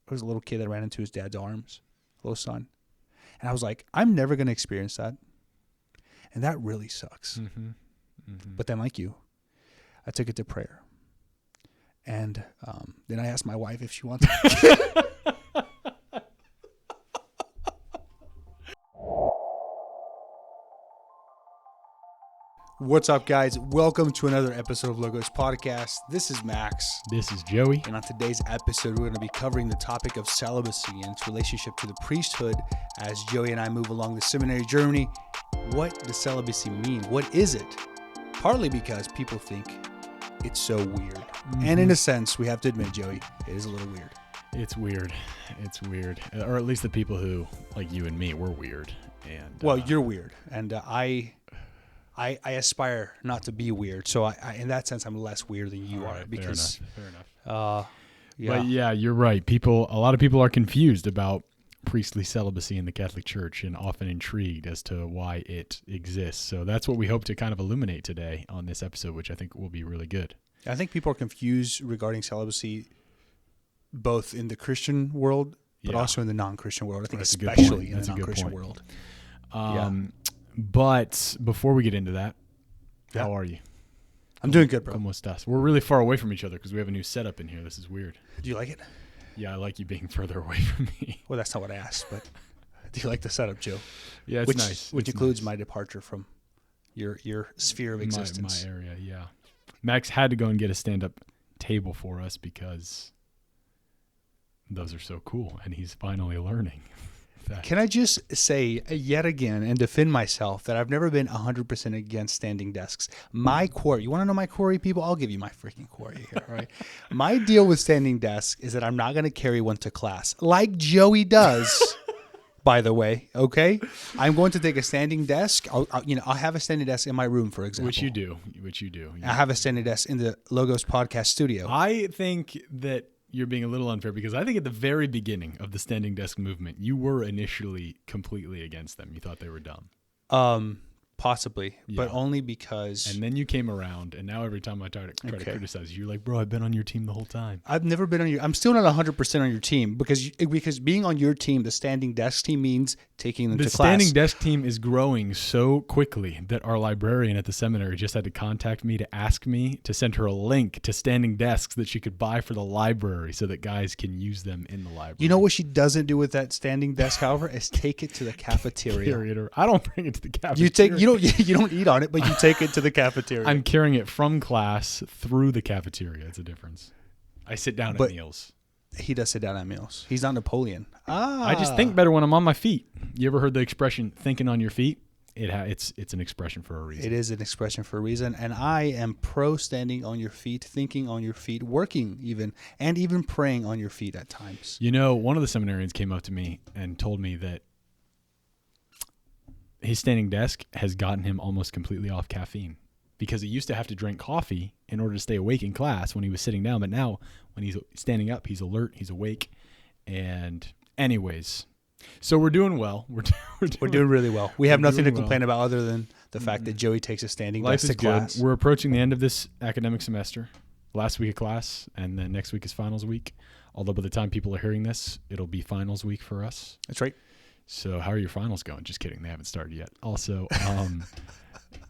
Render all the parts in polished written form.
was a little kid that ran into his dad's arms, little son. And I was like, I'm never going to experience that. And that really sucks. Mm-hmm. Mm-hmm. But then like you, I took it to prayer. And then I asked my wife if she wants to. What's up, guys? Welcome to another episode of Logos Podcast. This is Max. This is Joey. And on today's episode, we're going to be covering the topic of celibacy and its relationship to the priesthood as Joey and I move along the seminary journey. What does celibacy mean? What is it? Partly because people think it's so weird. Mm-hmm. And in a sense, we have to admit, Joey, it is a little weird. It's weird. It's weird. Or at least the people who, like you and me, were weird. And well, you're weird. And I aspire not to be weird, so I in that sense, I'm less weird than you are. Because fair enough. Yeah. But yeah, you're right. A lot of people are confused about priestly celibacy in the Catholic Church and often intrigued as to why it exists. So that's what we hope to kind of illuminate today on this episode, which I think will be really good. I think people are confused regarding celibacy, both in the Christian world, but also in the non-Christian world. I think especially in the non-Christian world. But before we get into that, how are you? I'm doing good, bro. ¿Cómo estás? We're really far away from each other because we have a new setup in here. This is weird. Do you like it? Yeah, I like you being further away from me. Well, that's not what I asked, but do you like the setup, Joe? Yeah, it's nice. Which includes my departure from your sphere of existence. My area, yeah. Max had to go and get a stand-up table for us because those are so cool, and he's finally learning. Can I just say yet again and defend myself that I've never been 100% against standing desks. My quarry, you want to know my quarry, people? I'll give you my freaking quarry here, right? My deal with standing desks is that I'm not going to carry one to class like Joey does, by the way, okay? I'm going to take a standing desk. I'll have a standing desk in my room, for example. Which you do. I have a standing desk in the Logos Podcast studio. I think that you're being a little unfair because I think at the very beginning of the standing desk movement, you were initially completely against them. You thought they were dumb. Possibly, but only because... And then you came around, and now every time I try to criticize you, you're like, bro, I've been on your team the whole time. I've never been on your... I'm still not 100% on your team because being on your team, the standing desk team, means taking them to class. The standing desk team is growing so quickly that our librarian at the seminary just had to contact me to ask me to send her a link to standing desks that she could buy for the library so that guys can use them in the library. You know what she doesn't do with that standing desk, however, is take it to the cafeteria. I don't bring it to the cafeteria. You don't eat on it, but you take it to the cafeteria. I'm carrying it from class through the cafeteria. It's a difference. I sit down at meals. He does sit down at meals. He's not Napoleon. I just think better when I'm on my feet. You ever heard the expression "thinking on your feet"? It's an expression for a reason. It is an expression for a reason, and I am pro standing on your feet, thinking on your feet, working even praying on your feet at times. You know, one of the seminarians came up to me and told me that his standing desk has gotten him almost completely off caffeine because he used to have to drink coffee in order to stay awake in class when he was sitting down. But now when he's standing up, he's alert, he's awake. And anyways, so we're doing well. We're doing really well. We have nothing to complain about other than the fact that Joey takes a standing desk to class. We're approaching the end of this academic semester. Last week of class, and then next week is finals week. Although by the time people are hearing this, it'll be finals week for us. That's right. So how are your finals going? Just kidding. They haven't started yet. Also,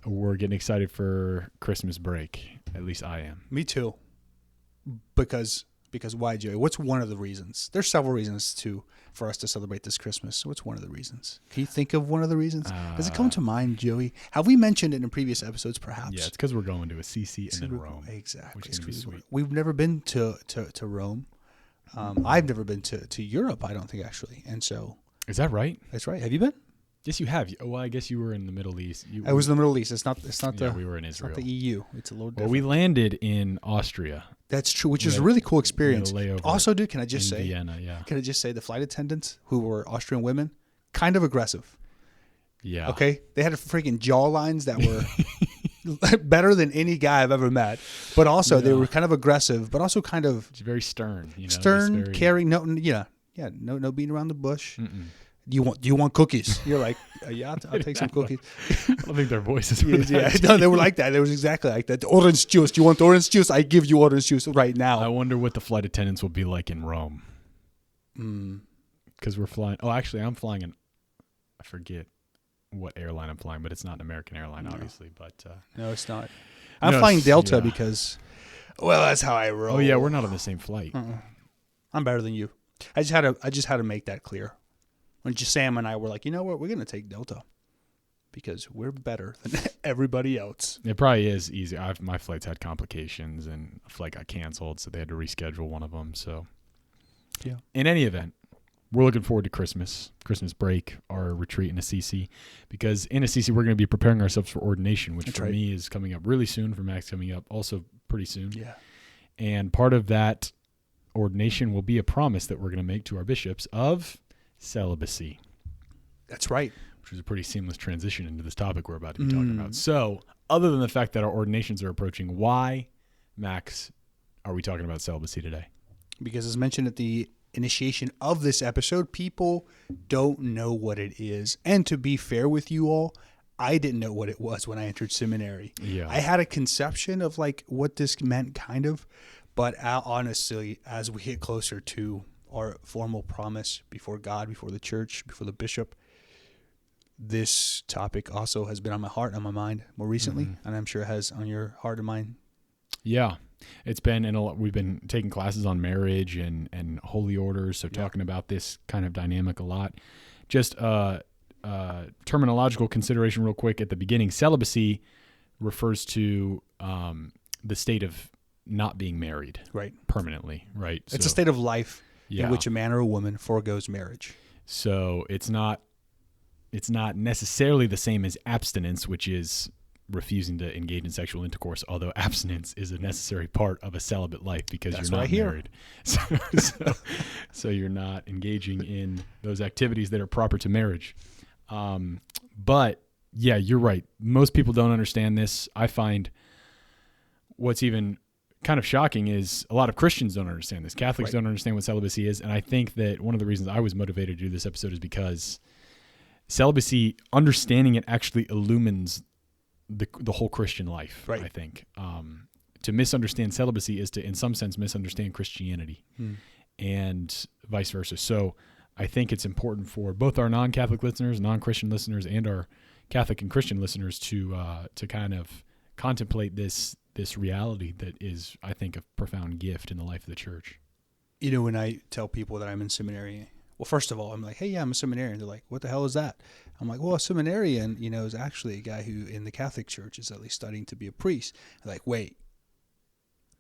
we're getting excited for Christmas break. At least I am. Me too. Because why, Joey? What's one of the reasons? There's several reasons for us to celebrate this Christmas. What's one of the reasons? Can you think of one of the reasons? Does it come to mind, Joey? Have we mentioned it in previous episodes, perhaps? Yeah, it's because we're going to a CC and then Rome. Exactly. Which is going to be sweet. We've never been to Rome. I've never been to Europe, I don't think, actually. And so... Is that right? That's right. Have you been? Yes, you have. Well, I guess you were in the Middle East. I was in the Middle East. It's not we were in Israel. It's not the EU. It's a little different. Well, we landed in Austria. That's true, which is a really cool experience. Also, dude, can I just say, Vienna, yeah. Can I just say the flight attendants who were Austrian women, kind of aggressive. Yeah. Okay? They had freaking jaw lines that were better than any guy I've ever met. But also, they were kind of aggressive, but also kind of... It's very stern. Stern, caring, no beating around the bush. Mm-mm. Do you want cookies? You're like, yeah, I'll take some cookies. I don't think their voices were no, they were like that. It was exactly like that. Orange juice. Do you want orange juice? I give you orange juice right now. I wonder what the flight attendants will be like in Rome. Because we're flying. Oh, actually, I'm flying I forget what airline I'm flying, but it's not an American airline, obviously. But no, it's not. I'm flying Delta because, well, that's how I roll. Oh yeah, we're not on the same flight. I'm better than you. I just had to make that clear. When just Sam and I were like, you know what, we're gonna take Delta because we're better than everybody else. It probably is easy. My flights had complications and a flight got canceled, so they had to reschedule one of them. So, yeah. In any event, we're looking forward to Christmas break, our retreat in Assisi, because in Assisi we're going to be preparing ourselves for ordination, which for me is coming up really soon. For Max, coming up also pretty soon. Yeah. And part of that ordination will be a promise that we're going to make to our bishops of celibacy. That's right. Which was a pretty seamless transition into this topic we're about to be talking about. So, other than the fact that our ordinations are approaching, why, Max, are we talking about celibacy today? Because as mentioned at the initiation of this episode, people don't know what it is. And to be fair with you all, I didn't know what it was when I entered seminary. Yeah. I had a conception of like what this meant kind of, but honestly, as we get closer to our formal promise before God, before the church, before the bishop, this topic also has been on my heart and on my mind more recently, and I'm sure it has on your heart and mind. Yeah. It's been we've been taking classes on marriage and holy orders, so talking about this kind of dynamic a lot. Just terminological consideration real quick at the beginning. Celibacy refers to the state of not being married permanently, right? It's a state of life in which a man or a woman forgoes marriage. So it's not necessarily the same as abstinence, which is refusing to engage in sexual intercourse, although abstinence is a necessary part of a celibate life because you're not married. So you're not engaging in those activities that are proper to marriage. But yeah, you're right. Most people don't understand this. I find what's even kind of shocking is a lot of Christians don't understand this. Catholics don't understand what celibacy is. And I think that one of the reasons I was motivated to do this episode is because celibacy, understanding it actually illumines the whole Christian life, I think. To misunderstand celibacy is to, in some sense, misunderstand Christianity and vice versa. So I think it's important for both our non-Catholic listeners, non-Christian listeners, and our Catholic and Christian listeners to kind of contemplate this reality that is, I think, a profound gift in the life of the church. You know, when I tell people that I'm in seminary, well, first of all, I'm like, hey, yeah, I'm a seminarian. They're like, what the hell is that? I'm like, well, a seminarian, is actually a guy who in the Catholic Church is at least studying to be a priest. They're like, wait,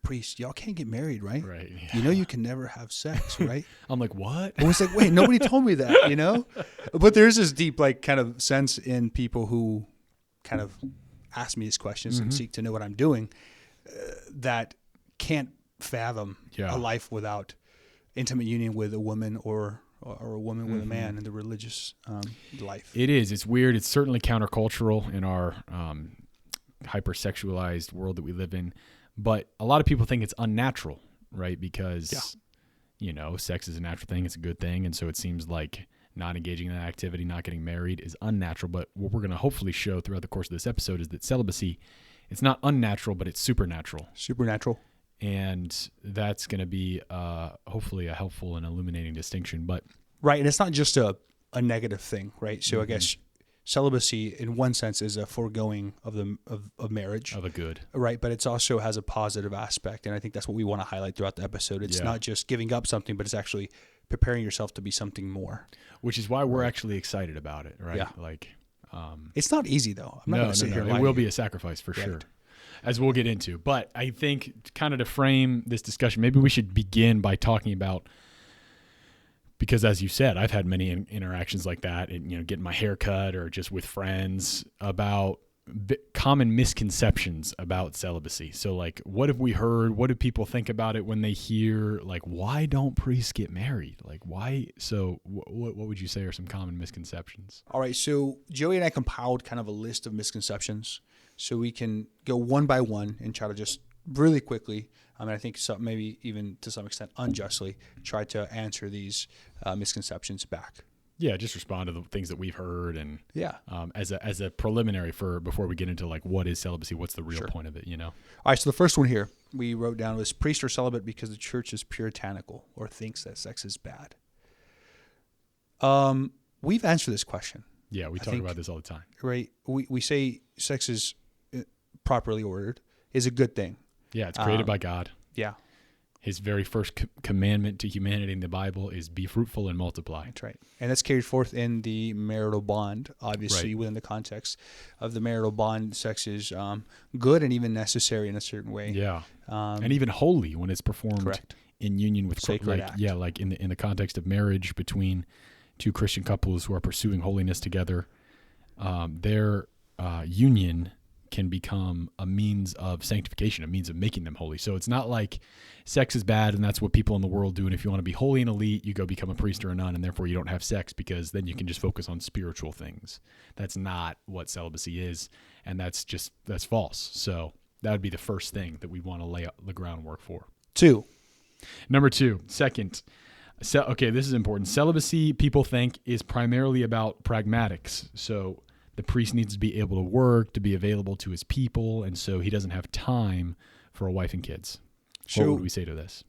priest, y'all can't get married, right? Right. Yeah. You can never have sex, right? I'm like, what? I was like, wait, nobody told me that, But there's this deep, kind of sense in people who kind of ask me these questions and seek to know what I'm doing that can't fathom a life without intimate union with a woman or a woman with a man in the religious life. It is. It's weird. It's certainly countercultural in our hypersexualized world that we live in. But a lot of people think it's unnatural, right? Because, sex is a natural thing. It's a good thing. And so it seems like not engaging in that activity, not getting married is unnatural. But what we're going to hopefully show throughout the course of this episode is that celibacy, it's not unnatural, but it's supernatural. Supernatural. And that's going to be hopefully a helpful and illuminating distinction. But right, and it's not just a negative thing, right? So I guess celibacy, in one sense, is a foregoing of marriage, of a good, right? But it also has a positive aspect, and I think that's what we want to highlight throughout the episode. It's not just giving up something, but it's actually preparing yourself to be something more. Which is why we're actually excited about it, right? Yeah. It's not easy though. I'm not going to sit here. It will be a sacrifice for sure, as we'll get into. But I think kind of to frame this discussion, maybe we should begin by talking about, because as you said, I've had many interactions like that, and getting my hair cut or just with friends about common misconceptions about celibacy. So what have we heard? What do people think about it when they hear why don't priests get married? Why? So what would you say are some common misconceptions? All right. So Joey and I compiled kind of a list of misconceptions so we can go one by one and try to just really quickly, I think maybe even to some extent unjustly, try to answer these misconceptions back. Yeah, just respond to the things that we've heard, and as a preliminary before we get into what is celibacy, what's the real point of it, All right, so the first one here we wrote down was priests are celibate because the church is puritanical or thinks that sex is bad. We've answered this question, Yeah, we talk about this all the time. right? We say sex is properly ordered is a good thing. Yeah, it's created by God. Yeah, His very first commandment to humanity in the Bible is be fruitful and multiply. that's right. And that's carried forth in the marital bond, obviously, within the context of the marital bond. Sex is good and even necessary in a certain way. Yeah, and even holy when it's performed Correct. in union with Sacred like act. yeah, like in the context of marriage between two Christian couples who are pursuing holiness together. Their union can become a means of sanctification, a means of making them holy. So it's not like sex is bad and that's what people in the world do. And if you want to be holy and elite, you go become a priest or a nun, and therefore you don't have sex because then you can just focus on spiritual things. That's not what celibacy is, and that's false. So that would be the first thing that we want to lay out the groundwork for. 2. Number 2, second. Okay, this is important. Celibacy, people think, is primarily about pragmatics. So the priest needs to be able to work, to be available to his people, and so he doesn't have time for a wife and kids. What would we say to this?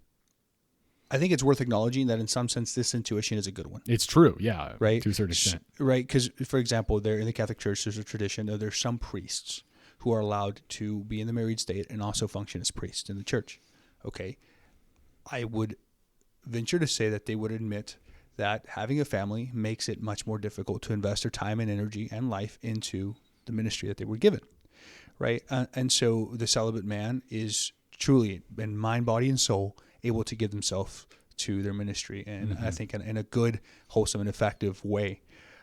I think it's worth acknowledging that in some sense this intuition is a good one. It's true, yeah, right? To a certain extent. Right, because, for example, there in the Catholic Church, there's a tradition that there's some priests who are allowed to be in the married state and also function as priests in the church. Okay, I would venture to say that they would admit that having a family makes it much more difficult to invest their time and energy and life into the ministry that they were given, right? And so the celibate man is truly, in mind, body, and soul, able to give themselves to their ministry, and I think in a good, wholesome, and effective way.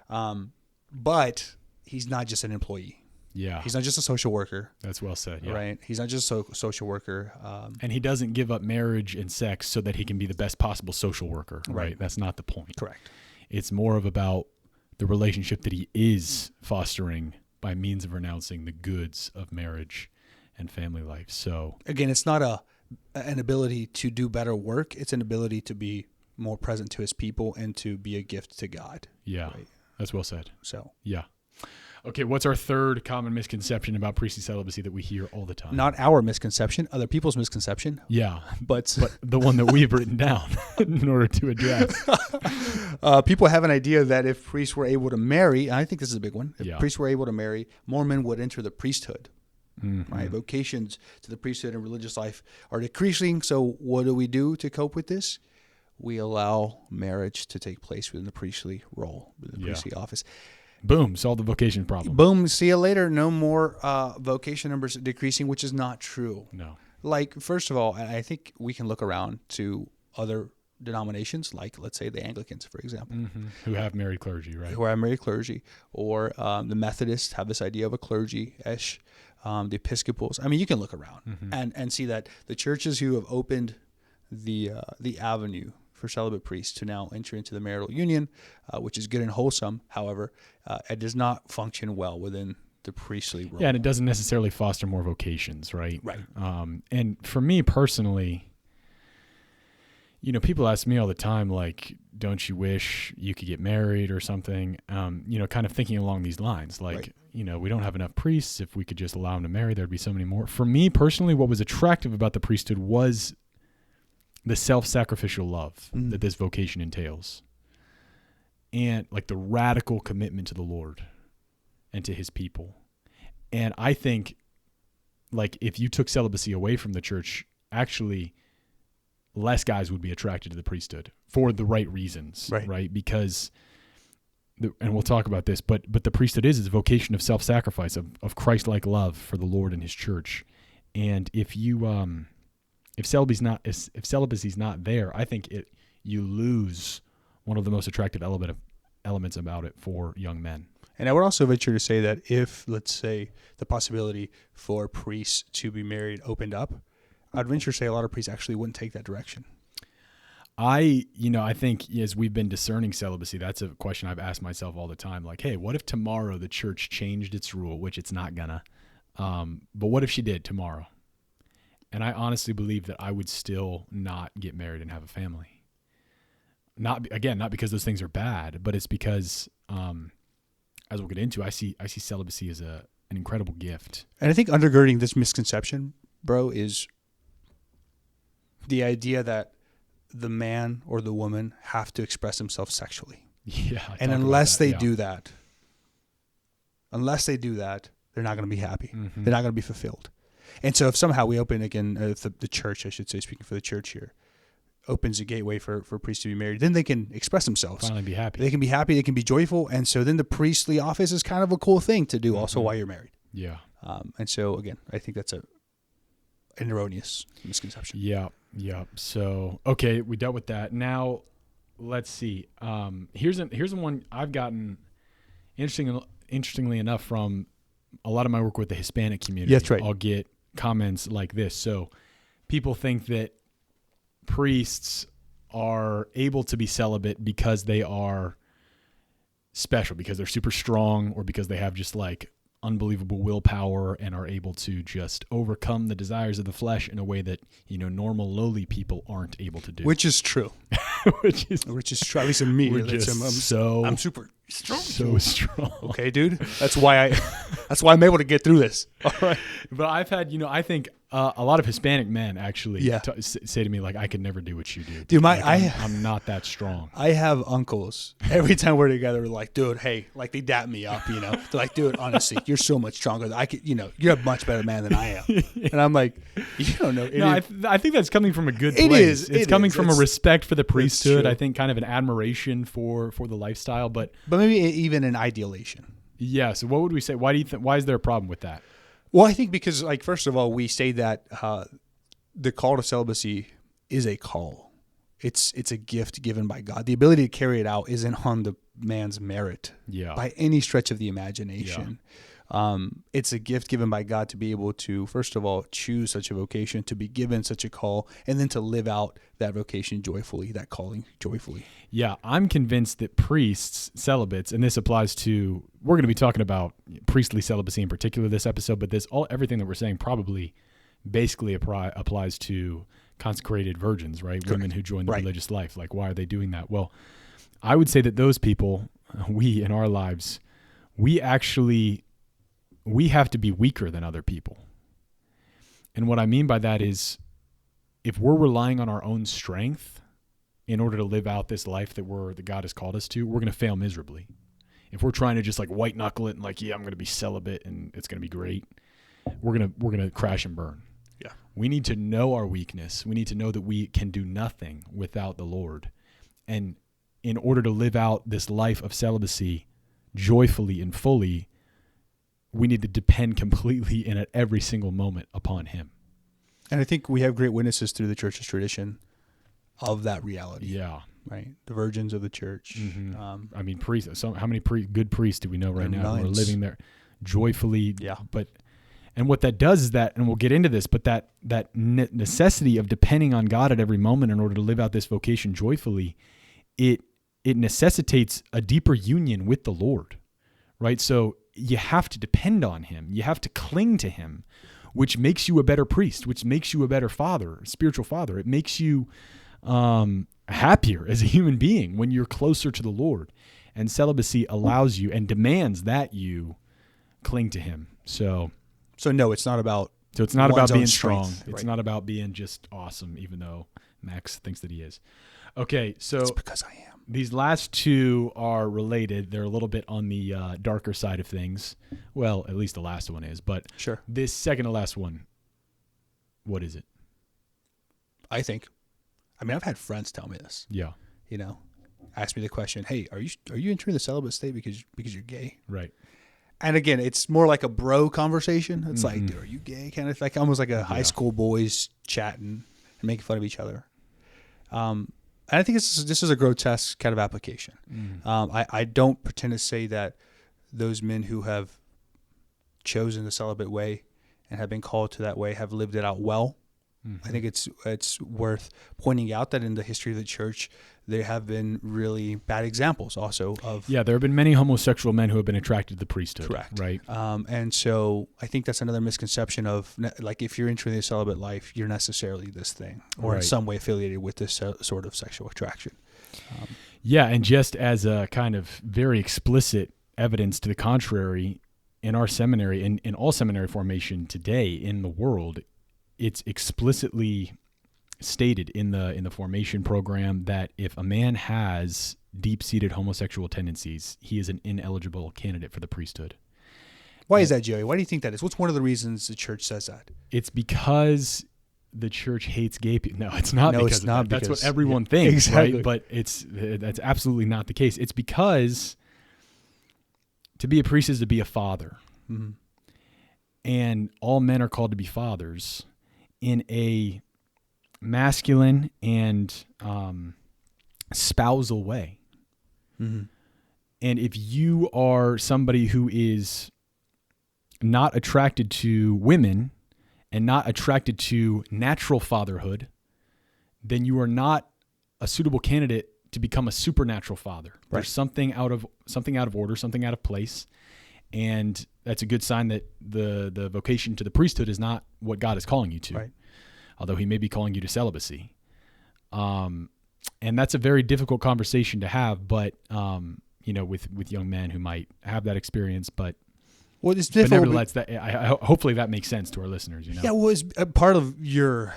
But he's not just an employee. Yeah. He's not just a social worker. That's well said, yeah. Right? He's not just a social worker. And he doesn't give up marriage and sex so that he can be the best possible social worker, right? That's not the point. Correct. It's more of about the relationship that he is fostering by means of renouncing the goods of marriage and family life. So again, it's not an ability to do better work. It's an ability to be more present to his people and to be a gift to God. Yeah, right? That's well said. So yeah. Okay, what's our third common misconception about priestly celibacy that we hear all the time? Not our misconception, other people's misconception. Yeah, but the one that we've written down in order to address. People have an idea that if priests were able to marry, and I think this is a big one, if priests were able to marry, more men would enter the priesthood. Right? Vocations to the priesthood and religious life are decreasing. So what do we do to cope with this? We allow marriage to take place within the priestly role, within the priestly office. Boom, solve the vocation problem. Boom, see you later. No more vocation numbers decreasing, which is not true. No. Like, first of all, I think we can look around to other denominations, like, let's say, the Anglicans, for example. Who have married clergy, right? Who have married clergy. Or the Methodists have this idea of a clergy-ish. The Episcopals. I mean, you can look around and see that the churches who have opened the avenue for celibate priests to now enter into the marital union, which is good and wholesome. However, it does not function well within the priestly role. Yeah, and it doesn't necessarily foster more vocations, right? Right. And for me personally, people ask me all the time, like, don't you wish you could get married or something? Kind of thinking along these lines, like, Right. We don't have enough priests. If we could just allow them to marry, there'd be so many more. For me personally, what was attractive about the priesthood was the self-sacrificial love that this vocation entails, and like the radical commitment to the Lord and to his people. And I think, like, if you took celibacy away from the church, actually less guys would be attracted to the priesthood for the right reasons, right? Because, and we'll talk about this, but the priesthood is a vocation of self-sacrifice, of Christ-like love for the Lord and his church. And if celibacy is not there, I think you lose one of the most attractive elements about it for young men. And I would also venture to say that if, let's say, the possibility for priests to be married opened up, I'd venture to say a lot of priests actually wouldn't take that direction. I think as we've been discerning celibacy, that's a question I've asked myself all the time. Like, hey, what if tomorrow the church changed its rule, which it's not gonna, but what if she did tomorrow? And I honestly believe that I would still not get married and have a family. Not because those things are bad, but it's because, as we'll get into, I see celibacy as an incredible gift. And I think undergirding this misconception, bro, is the idea that the man or the woman have to express themselves sexually. Yeah. And unless they do that, they're not going to be happy. Mm-hmm. They're not going to be fulfilled. And so if somehow we open again, the church, I should say, speaking for the church here, opens a gateway for priests to be married, then they can express themselves. Finally be happy. They can be happy. They can be joyful. And so then the priestly office is kind of a cool thing to do also while you're married. Yeah. And so again, I think that's an erroneous misconception. Yeah. Yeah. So, okay, we dealt with that. Now let's see. Here's the one I've gotten interestingly enough from a lot of my work with the Hispanic community. Yeah, that's right. I'll get comments like this. So people think that priests are able to be celibate because they are special, because they're super strong, or because they have just like unbelievable willpower and are able to just overcome the desires of the flesh in a way that, normal lowly people aren't able to do. Which is true. Which is true. At least in me. I'm super strong. So strong. Okay, dude. That's why I'm able to get through this. All right. But I've had, I think a lot of Hispanic men actually Yeah. say to me, like, I could never do what you do. Dude, I'm not that strong. I have uncles. Every time we're together, we're like, dude, hey, like they dap me up, They're like, dude, honestly, you're so much stronger. I could, you're a much better man than I am. And I'm like, you don't know. No, I think that's coming from a good It place. is. It's coming from a respect for the priesthood. true. I think kind of an admiration for the lifestyle, but maybe even an idealization. yeah. So what would we say? Why do you think? Why is there a problem with that? Well, I think because, like, first of all, we say that the call to celibacy is a call. It's a gift given by God. The ability to carry it out isn't on the man's merit by any stretch of the imagination. It's a gift given by God to be able to, first of all, choose such a vocation, to be given such a call, and then to live out that vocation joyfully, that calling joyfully. Yeah, I'm convinced that priests, celibates, and this applies to, we're going to be talking about priestly celibacy in particular this episode, but everything that we're saying probably basically applies to consecrated virgins, right? Correct. Women who join the religious life. Like, why are they doing that? Well, I would say that those people, we in our lives, we have to be weaker than other people. And what I mean by that is, if we're relying on our own strength in order to live out this life that God has called us to, we're going to fail miserably. If we're trying to just like white knuckle it and like, I'm going to be celibate and it's going to be great, we're going to crash and burn. Yeah. We need to know our weakness. We need to know that we can do nothing without the Lord. And in order to live out this life of celibacy joyfully and fully, we need to depend completely and at every single moment upon Him. And I think we have great witnesses through the church's tradition of that reality. Yeah. Right. The virgins of the church. Mm-hmm. Priests. How many good priests do we know right now who are living there joyfully? Yeah. And what that does is that, and we'll get into this, but that necessity of depending on God at every moment in order to live out this vocation joyfully, it necessitates a deeper union with the Lord, right? So you have to depend on Him. You have to cling to Him, which makes you a better priest, which makes you a better father, spiritual father. It makes you happier as a human being when you're closer to the Lord. And celibacy allows you and demands that you cling to Him. So no, it's not about. So it's not about being strength, strong. It's not about being just awesome, even though Max thinks that he is. Okay, so it's because I am. These last two are related. They're a little bit on the darker side of things. Well, at least the last one is. But sure, this second to last one, what is it? I think. I've had friends tell me this. Yeah. Ask me the question, hey, are you entering the celibate state because you're gay? Right. And again, it's more like a bro conversation. It's like, dude, are you gay? Kind of like almost like a high school boys chatting and making fun of each other. And I think this is a grotesque kind of application. I don't pretend to say that those men who have chosen the celibate way and have been called to that way have lived it out well. I think it's worth pointing out that in the history of the church, there have been really bad examples also of... Yeah, there have been many homosexual men who have been attracted to the priesthood. Correct. Right. And so I think that's another misconception of, like, if you're entering the celibate life, you're necessarily this thing or in some way affiliated with this sort of sexual attraction. Yeah, and just as a kind of very explicit evidence to the contrary, in our seminary, in all seminary formation today in the world, it's explicitly stated in the formation program that if a man has deep-seated homosexual tendencies, he is an ineligible candidate for the priesthood. Why is that, Joey? Why do you think that is? What's one of the reasons the church says that? It's because the church hates gay people. No, it's not. No, because it's of not that. That's because- what everyone thinks, exactly. right? But that's absolutely not the case. It's because to be a priest is to be a father. Mm-hmm. And all men are called to be fathers in a masculine and spousal way. Mm-hmm. And if you are somebody who is not attracted to women and not attracted to natural fatherhood, then you are not a suitable candidate to become a supernatural father. Right. There's something out of order, something out of place. And that's a good sign that the vocation to the priesthood is not what God is calling you to, Right. although he may be calling you to celibacy. And that's a very difficult conversation to have, but, with young men who might have that experience, but It's but difficult. nevertheless, hopefully that makes sense to our listeners. Yeah, well, it's part of what you're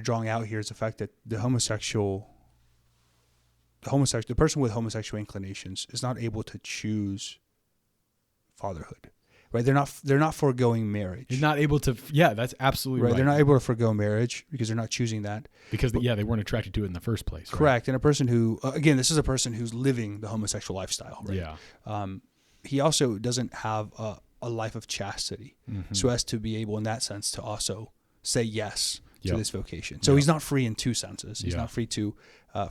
drawing out here is the fact that the person with homosexual inclinations is not able to choose fatherhood, right? They're not foregoing marriage. You're not able to. Yeah, that's absolutely right. They're not able to forego marriage because they're not choosing that. Because they weren't attracted to it in the first place. Right? Correct. And a person who, again, this is a person who's living the homosexual lifestyle, right? Yeah. He also doesn't have a life of chastity, Mm-hmm. so as to be able, in that sense, to also say yes to Yep. this vocation. So Yep. he's not free in two senses. He's Yeah. not free to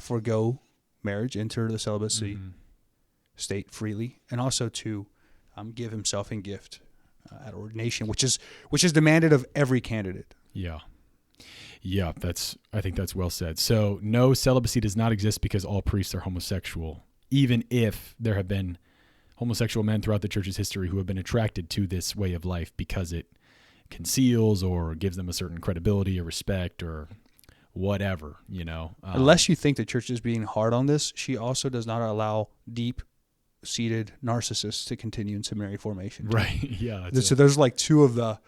forego marriage, enter the celibacy Mm-hmm. state freely, and also to give himself in gift at ordination, which is demanded of every candidate. Yeah. Yeah, I think that's well said. So no, celibacy does not exist because all priests are homosexual, even if there have been homosexual men throughout the church's history who have been attracted to this way of life because it conceals or gives them a certain credibility or respect or whatever, Unless you think the church is being hard on this, she also does not allow deep-seated narcissists to continue in seminary formation. Right. Yeah. So there's like two of the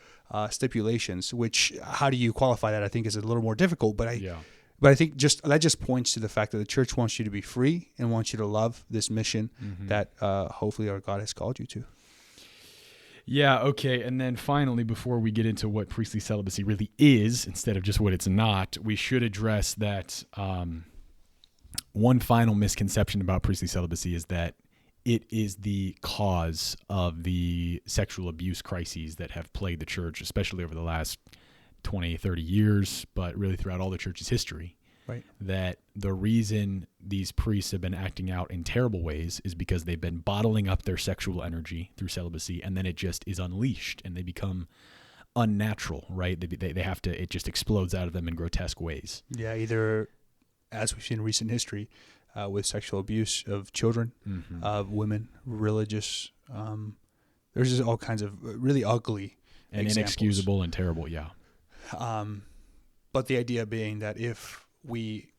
stipulations, which how do you qualify that? I think is a little more difficult, but I think that just points to the fact that the church wants you to be free and wants you to love this mission Mm-hmm. that hopefully our God has called you to. Yeah, okay. And then finally, before we get into what priestly celibacy really is, instead of just what it's not, we should address that one final misconception about priestly celibacy is that it is the cause of the sexual abuse crises that have plagued the church, especially over the last 20, 30 years, but really throughout all the church's history. Right. That the reason these priests have been acting out in terrible ways is because they've been bottling up their sexual energy through celibacy, and then it just is unleashed and they become unnatural, right? They have to, it just explodes out of them in grotesque ways. Yeah, either as we've seen in recent history with sexual abuse of children, Mm-hmm. of women, religious. There's just all kinds of really ugly And examples. inexcusable and terrible, yeah. But the idea being that if we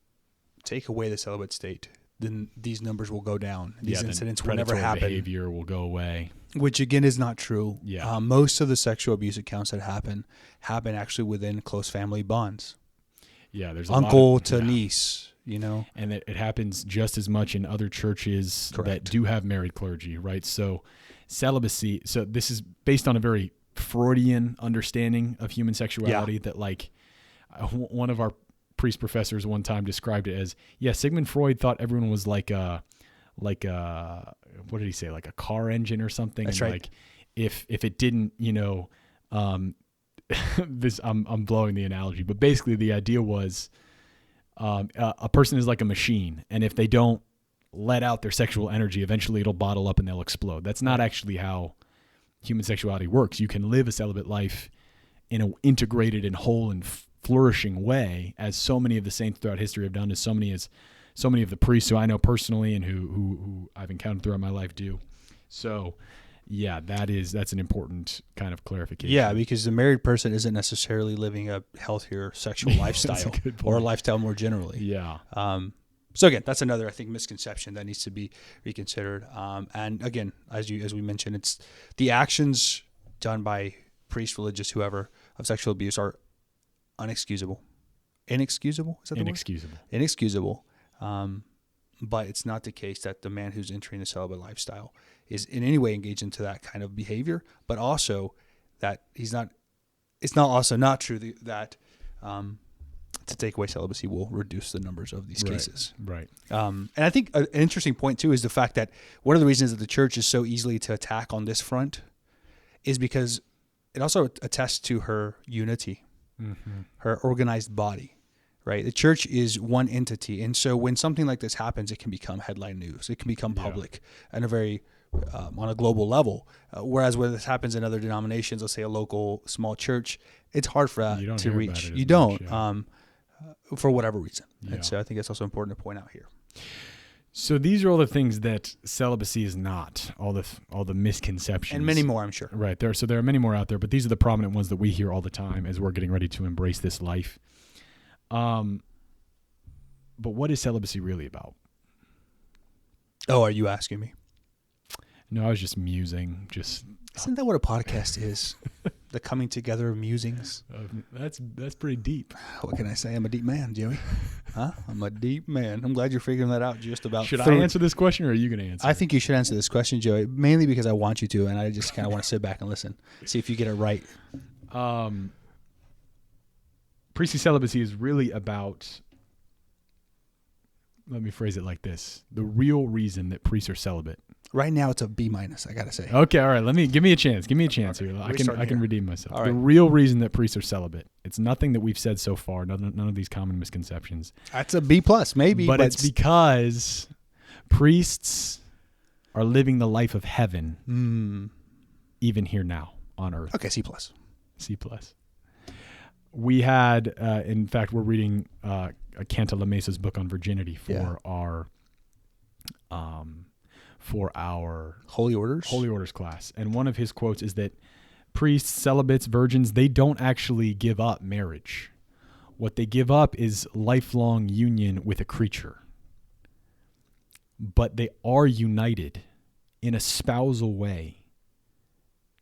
take away the celibate state, then these numbers will go down. These then incidents will never predatory happen, behavior will go away. which again is not true. Yeah. Most of the sexual abuse accounts that happen actually within close family bonds. Yeah, there's a Uncle lot of, to yeah. niece, And it happens just as much in other churches that Correct. do have married clergy, right? So celibacy, so this is based on a very Freudian understanding of human sexuality that one of our priest professors one time described it as, Sigmund Freud thought everyone was like a what did he say? Like a car engine or something. That's and right. Like if it didn't, this, I'm blowing the analogy, but basically the idea was, a person is like a machine, and if they don't let out their sexual energy, eventually it'll bottle up and they'll explode. That's not actually how human sexuality works. You can live a celibate life in an integrated and whole and flourishing way, as so many of the saints throughout history have done, as so many of the priests who I know personally and who I've encountered throughout my life do. So, yeah, that's an important kind of clarification. Yeah, because the married person isn't necessarily living a healthier sexual lifestyle good or a point. lifestyle more generally. Yeah. So again, that's another, I think, misconception that needs to be reconsidered. And again, as we mentioned, it's the actions done by priests, religious, whoever, of sexual abuse are unexcusable. inexcusable. Is that the word? Inexcusable. Inexcusable. But it's not the case that the man who's entering the celibate lifestyle is in any way engaged into that kind of behavior, but also that he's not. It's not also not true that to take away celibacy will reduce the numbers of these cases. Right. And I think an interesting point too is the fact that one of the reasons that the church is so easily to attack on this front is because it also attests to her unity, her organized body. Right, the church is one entity, and so when something like this happens, it can become headline news. It can become public and a very on a global level. Whereas when this happens in other denominations, let's say a local small church, it's hard for that to reach. You don't, for whatever reason. Yeah. And so I think it's also important to point out here. So these are all the things that celibacy is not. All the misconceptions, and many more, I'm sure. Right there. So there are many more out there, but these are the prominent ones that we hear all the time as we're getting ready to embrace this life. But what is celibacy really about? Oh, are you asking me? No, I was just musing. Isn't that what a podcast is? The coming together of musings. That's pretty deep. What can I say? I'm a deep man, Joey. Huh? I'm a deep man. I'm glad you're figuring that out just about. Should I answer this question, or are you going to answer? I think you should answer this question, Joey, mainly because I want you to, and I just kind of want to sit back and listen, see if you get it right. Priestly celibacy is really about, let me phrase it like this, the real reason that priests are celibate. Right now it's a B-, I gotta say. Okay, all right. Give me a chance here. I can redeem myself. All right. The real reason that priests are celibate. It's nothing that we've said so far. None of these common misconceptions. That's a B+, maybe. But it's because priests are living the life of heaven, even here now on earth. Okay, C+. C+. We had, in fact, we're reading Canta La Mesa's book on virginity for our Holy Orders class. And one of his quotes is that priests, celibates, virgins, they don't actually give up marriage. What they give up is lifelong union with a creature. But they are united in a spousal way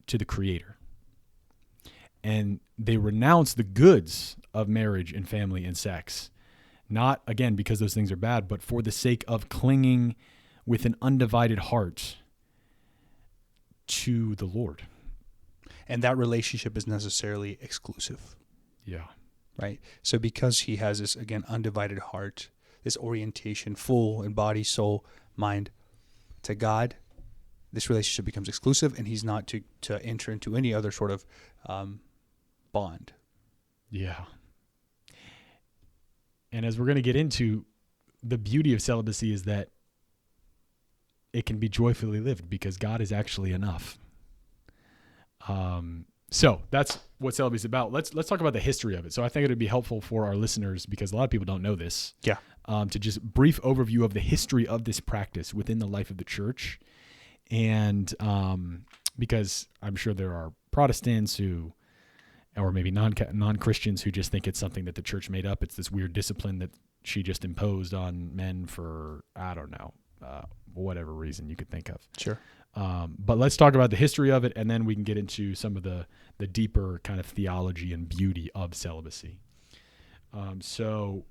to the Creator. And they renounce the goods of marriage and family and sex. Not, again, because those things are bad, but for the sake of clinging with an undivided heart to the Lord. And that relationship is necessarily exclusive. Yeah. Right? So because he has this, again, undivided heart, this orientation, full in body, soul, mind, to God, this relationship becomes exclusive, and he's not to enter into any other sort of bond. Yeah. And as we're going to get into, the beauty of celibacy is that it can be joyfully lived because God is actually enough. So that's what celibacy is about. Let's talk about the history of it. So I think it would be helpful for our listeners, because a lot of people don't know this. Yeah. To just brief overview of the history of this practice within the life of the church. And because I'm sure there are Protestants or maybe non-Christians who just think it's something that the church made up. It's this weird discipline that she just imposed on men for, I don't know, whatever reason you could think of. Sure. But let's talk about the history of it, and then we can get into some of the deeper kind of theology and beauty of celibacy. So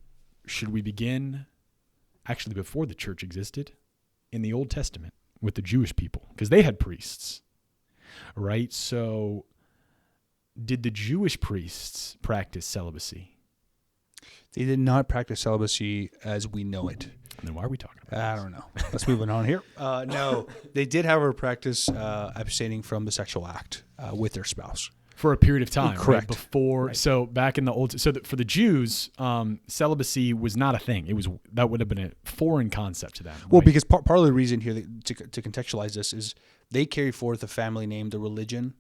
should we begin actually before the church existed, in the Old Testament with the Jewish people? Because they had priests, right? So did the Jewish priests practice celibacy? They did not practice celibacy as we know it. Then why are we talking about I don't know. Let's move on here. No, they did, however, practice abstaining from the sexual act with their spouse. For a period of time. Correct. Right? Before, right. So back in the old, for the Jews, celibacy was not a thing. That would have been a foreign concept to them. Well, right? because part of the reason here to contextualize this is they carry forth the family name, the religion,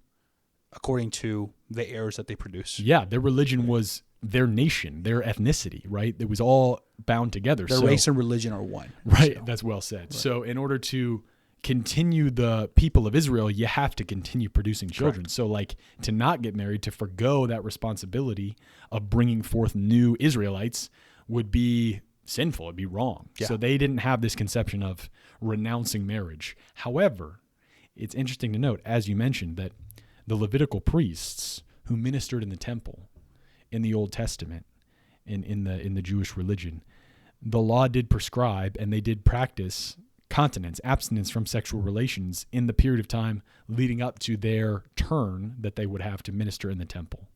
according to the heirs that they produce. Yeah, their religion was their nation, their ethnicity, right? It was all bound together. Their race and religion are one. Right, so. That's well said. Right. So in order to continue the people of Israel, you have to continue producing children. Correct. So like to not get married, to forgo that responsibility of bringing forth new Israelites would be sinful. It'd be wrong. Yeah. So they didn't have this conception of renouncing marriage. However, it's interesting to note, as you mentioned, that the Levitical priests who ministered in the temple in the Old Testament, in the Jewish religion, the law did prescribe and they did practice continence, abstinence from sexual relations in the period of time leading up to their turn that they would have to minister in the temple.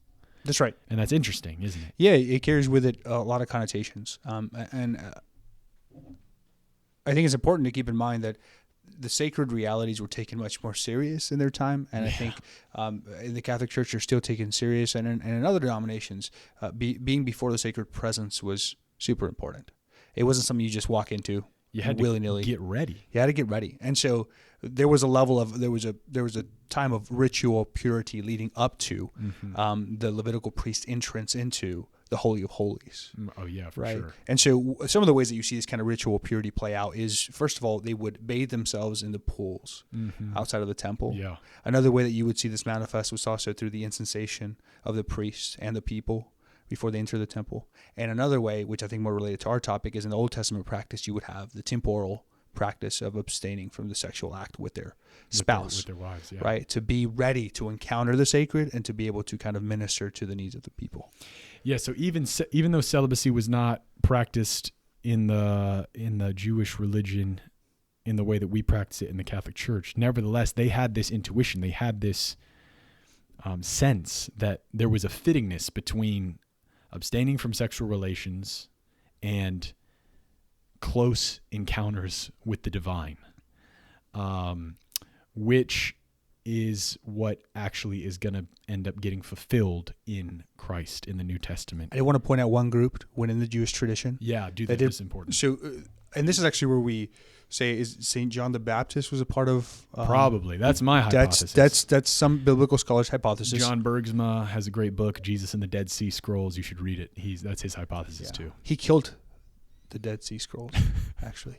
That's right. And that's interesting, isn't it? Yeah, it carries with it a lot of connotations. And I think it's important to keep in mind that the sacred realities were taken much more serious in their time. And I think in the Catholic Church, they're still taken serious. And in other denominations, being before the sacred presence was super important. It wasn't something you just walk into. You had willy-nilly. to get ready. You had to get ready. And so there was a level of, there was a time of ritual purity leading up to the Levitical priest entrance into the Holy of Holies. Oh yeah, for right? sure. And so some of the ways that you see this kind of ritual purity play out is, first of all, they would bathe themselves in the pools outside of the temple. Yeah. Another way that you would see this manifest was also through the incensation of the priests and the people before they enter the temple. And another way, which I think more related to our topic, is in the Old Testament practice, you would have the temporal practice of abstaining from the sexual act with their spouse, with their wives, yeah. right? To be ready to encounter the sacred and to be able to kind of minister to the needs of the people. Yeah, so even though celibacy was not practiced in the Jewish religion in the way that we practice it in the Catholic Church, nevertheless, they had this intuition, they had this sense that there was a fittingness between abstaining from sexual relations and close encounters with the divine, which is what actually is going to end up getting fulfilled in Christ in the New Testament. I want to point out one group within the Jewish tradition. Yeah, that is important. So, and this is actually where we say is St. John the Baptist was a part of. Probably. That's my hypothesis. That's some biblical scholars' hypothesis. John Bergsma has a great book, Jesus and the Dead Sea Scrolls. You should read it. That's his hypothesis too. He killed the Dead Sea Scrolls, actually.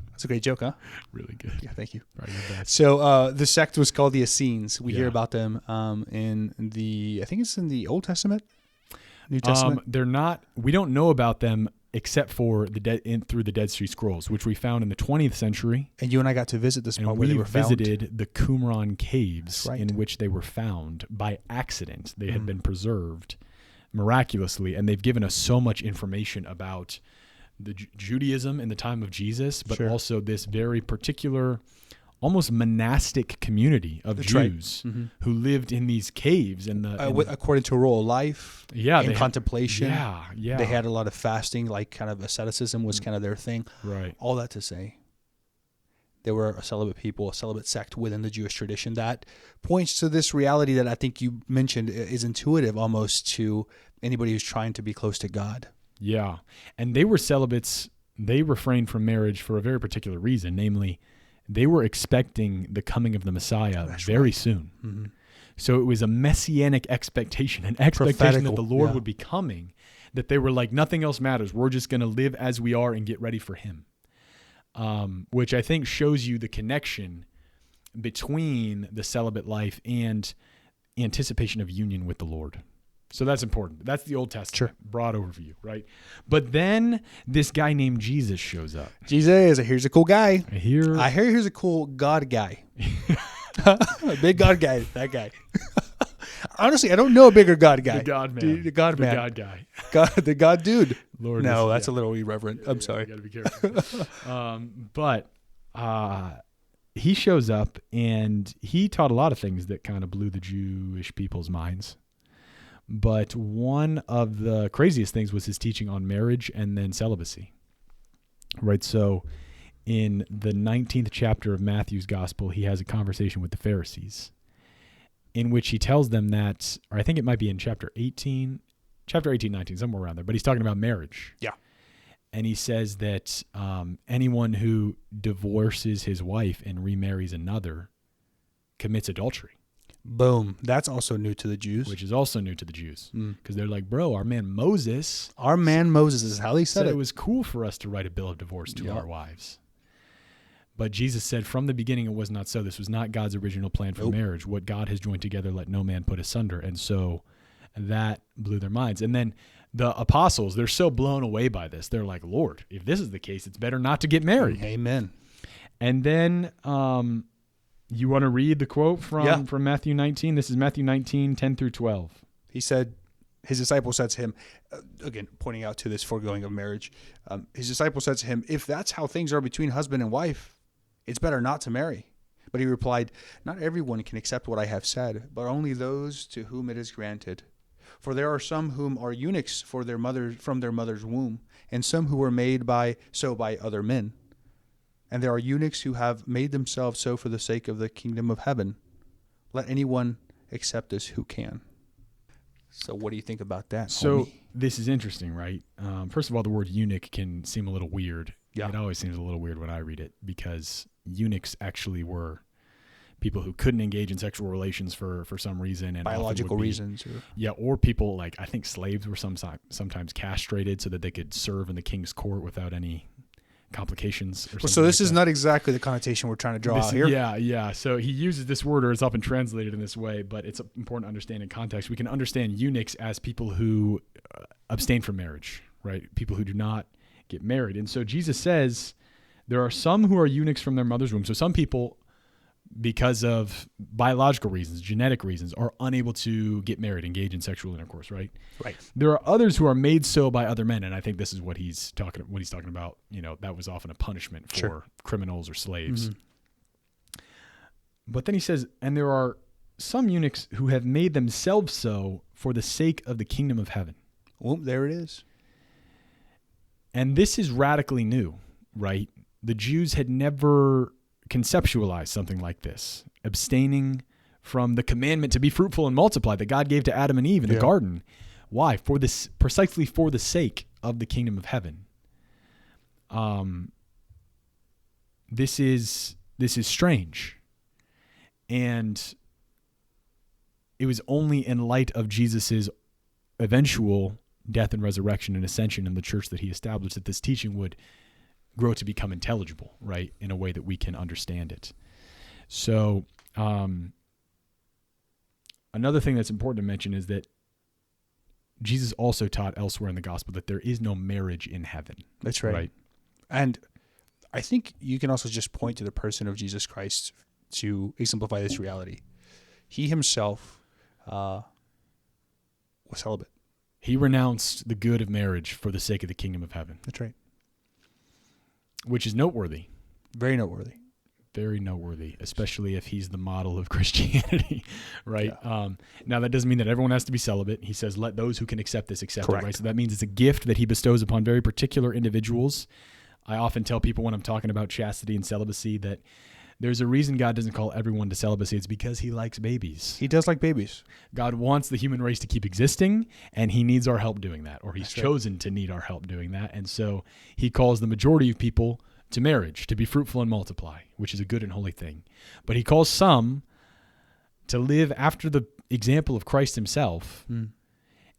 That's a great joke, huh? Really good. Yeah, thank you. Right, so the sect was called the Essenes. We hear Yeah. about them in I think it's in the Old Testament, New Testament. They're not. We don't know about them except for through the Dead Sea Scrolls, which we found in the 20th century. And you and I got to visit this spot And where they we were found. visited the Qumran caves Right. in which they were found by accident. They had been preserved miraculously, and they've given us so much information about the Judaism in the time of Jesus, but Sure. also this very particular, almost monastic community of That's right. Jews who lived in these caves. According to a rule of life, they contemplation. Yeah. They had a lot of fasting, like kind of asceticism was kind of their thing. Right. All that to say, they were a celibate people, a celibate sect within the Jewish tradition. That points to this reality that I think you mentioned is intuitive almost to anybody who's trying to be close to God. Yeah. And they were celibates. They refrained from marriage for a very particular reason, namely, they were expecting the coming of the Messiah very soon. Mm-hmm. So it was a messianic expectation, an expectation that the Lord would be coming, that they were like, nothing else matters. We're just going to live as we are and get ready for him. Which I think shows you the connection between the celibate life and anticipation of union with the Lord. So that's important. That's the Old Testament, broad overview, right? But then this guy named Jesus shows up. Jesus, here's a cool guy. I hear here's a cool God guy. A big God guy, that guy. Honestly, I don't know a bigger God guy. The God man. The God man. The God guy. The God dude. Lord, no, that's a little irreverent. I'm sorry. You got to be careful. But he shows up, and he taught a lot of things that kind of blew the Jewish people's minds. But one of the craziest things was his teaching on marriage and then celibacy. Right? So in the 19th chapter of Matthew's gospel, he has a conversation with the Pharisees in which he tells them that, or I think it might be in chapter 18, 19, somewhere around there, but he's talking about marriage. Yeah. And he says that anyone who divorces his wife and remarries another commits adultery. Boom. That's also new to the Jews. Which is also new to the Jews. Because they're like, bro, our man Moses is how they said it was cool for us to write a bill of divorce to our wives. But Jesus said from the beginning it was not so. This was not God's original plan for marriage. What God has joined together, let no man put asunder. And so that blew their minds. And then the apostles, they're so blown away by this. They're like, Lord, if this is the case, it's better not to get married. Amen. And then you want to read the quote from Matthew 19? This is Matthew 19, 10 through 12. He said, his disciple said to him, again, pointing out to this foregoing of marriage, his disciple said to him, if that's how things are between husband and wife, it's better not to marry. But he replied, not everyone can accept what I have said, but only those to whom it is granted. For there are some whom are eunuchs from their mother's womb, and some who were made by other men. And there are eunuchs who have made themselves so for the sake of the kingdom of heaven. Let anyone accept this who can. So what do you think about that, So homie? this is interesting, right? First of all, the word eunuch can seem a little weird. Yeah. It always seems a little weird when I read it, because eunuchs actually were people who couldn't engage in sexual relations for some reason. And Biological reasons. Or people like, I think slaves were sometimes castrated so that they could serve in the king's court without any complications. Or So this is not exactly the connotation we're trying to draw out here. Yeah. So he uses this word, or it's often translated in this way, but it's important to understand in context. We can understand eunuchs as people who abstain from marriage, right? People who do not get married. And so Jesus says there are some who are eunuchs from their mother's womb. So some people, because of biological reasons, genetic reasons, are unable to get married, engage in sexual intercourse, right? Right. There are others who are made so by other men, and I think this is what he's talking about. That was often a punishment for criminals or slaves. Mm-hmm. But then he says, and there are some eunuchs who have made themselves so for the sake of the kingdom of heaven. Well, there it is. And this is radically new, right? The Jews had never conceptualize something like this, abstaining from the commandment to be fruitful and multiply that God gave to Adam and Eve in the garden. Why? Precisely for the sake of the kingdom of heaven. This is strange. And it was only in light of Jesus's eventual death and resurrection and ascension in the church that he established that this teaching would grow to become intelligible, right, in a way that we can understand it. So another thing that's important to mention is that Jesus also taught elsewhere in the gospel that there is no marriage in heaven. That's right. And I think you can also just point to the person of Jesus Christ to exemplify this reality. He himself was celibate. He renounced the good of marriage for the sake of the kingdom of heaven. That's right. Which is noteworthy. Very noteworthy. Very noteworthy, especially if he's the model of Christianity, right? Yeah. Now, that doesn't mean that everyone has to be celibate. He says, let those who can accept this accept Correct. it, right? So that means it's a gift that he bestows upon very particular individuals. I often tell people when I'm talking about chastity and celibacy that there's a reason God doesn't call everyone to celibacy. It's because he likes babies. He does like babies. God wants the human race to keep existing, and he needs our help doing that, or he's chosen to need our help doing that. And so he calls the majority of people to marriage, to be fruitful and multiply, which is a good and holy thing. But he calls some to live after the example of Christ himself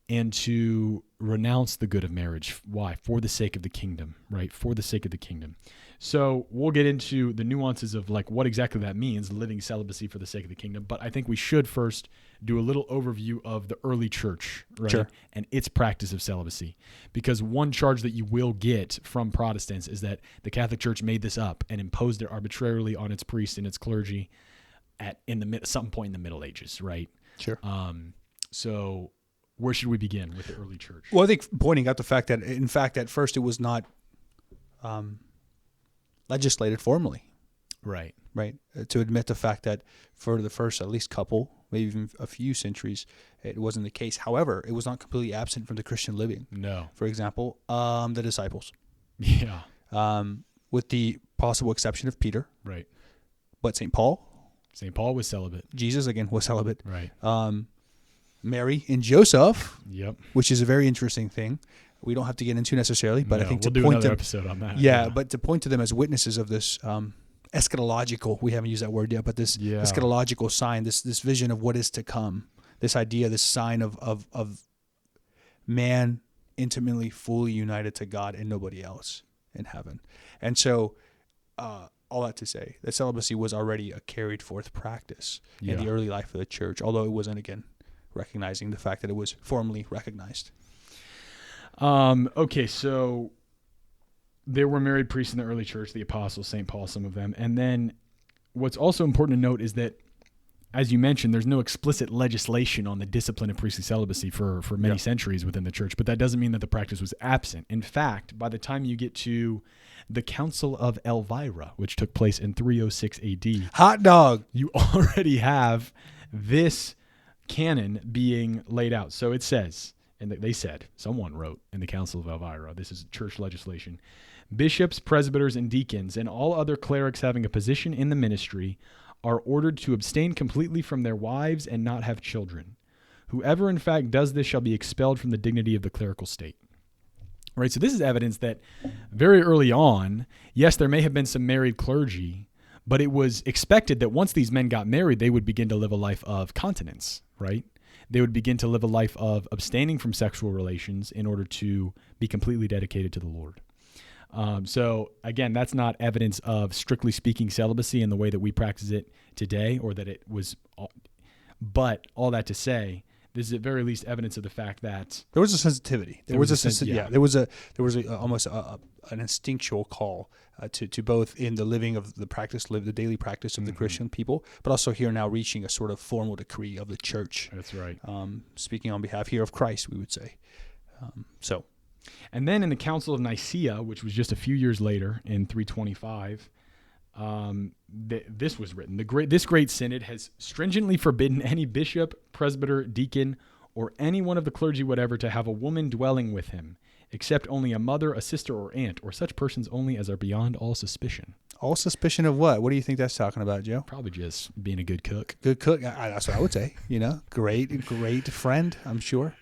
and to renounce the good of marriage. Why? For the sake of the kingdom, right? For the sake of the kingdom. So we'll get into the nuances of like what exactly that means, living celibacy for the sake of the kingdom. But I think we should first do a little overview of the early church, right? Sure. And its practice of celibacy. Because one charge that you will get from Protestants is that the Catholic Church made this up and imposed it arbitrarily on its priests and its clergy at some point in the Middle Ages, right? Sure. So where should we begin with the early church? Well, I think pointing out the fact that, in fact, at first it was not legislated formally. Right. Right. To admit the fact that for the first at least couple, maybe even a few centuries, it wasn't the case. However, it was not completely absent from the Christian living. No. For example, the disciples. Yeah. With the possible exception of Peter. Right. But St. Paul. St. Paul was celibate. Jesus, again, was celibate. Right. Mary and Joseph. Yep. Which is a very interesting thing. We don't have to get into necessarily, but I think we'll to do point another them, episode on that. Yeah, but to point to them as witnesses of this eschatological, we haven't used that word yet, but this eschatological sign, this vision of what is to come, this idea, this sign of man intimately, fully united to God and nobody else in heaven. And so all that to say that celibacy was already a carried forth practice in the early life of the church, although it wasn't, again, recognizing the fact that it was formally recognized. Okay, so there were married priests in the early church, the apostles, St. Paul, some of them. And then what's also important to note is that as you mentioned, there's no explicit legislation on the discipline of priestly celibacy for many centuries within the church, but that doesn't mean that the practice was absent. In fact, by the time you get to the Council of Elvira, which took place in 306 AD, hot dog, you already have this canon being laid out. So it says, and they said, someone wrote in the Council of Elvira, this is church legislation, bishops, presbyters, and deacons, and all other clerics having a position in the ministry are ordered to abstain completely from their wives and not have children. Whoever in fact does this shall be expelled from the dignity of the clerical state. Right, so this is evidence that very early on, yes, there may have been some married clergy, but it was expected that once these men got married, they would begin to live a life of continence, right? They would begin to live a life of abstaining from sexual relations in order to be completely dedicated to the Lord. So again, that's not evidence of strictly speaking celibacy in the way that we practice it today, or that it was, but all that to say, this is at very least evidence of the fact that there was a sensitivity. There was almost an instinctual call to both in the living of the practice, the daily practice of the Christian people, but also here now reaching a sort of formal decree of the church. That's right. Speaking on behalf here of Christ, we would say. And then in the Council of Nicaea, which was just a few years later in 325, this was written. This great synod has stringently forbidden any bishop, presbyter, deacon, or any one of the clergy whatever to have a woman dwelling with him, except only a mother, a sister, or aunt, or such persons only as are beyond all suspicion. All suspicion of what? What do you think that's talking about, Joe? Probably just being a good cook. Good cook. That's what I would say. Great friend, I'm sure.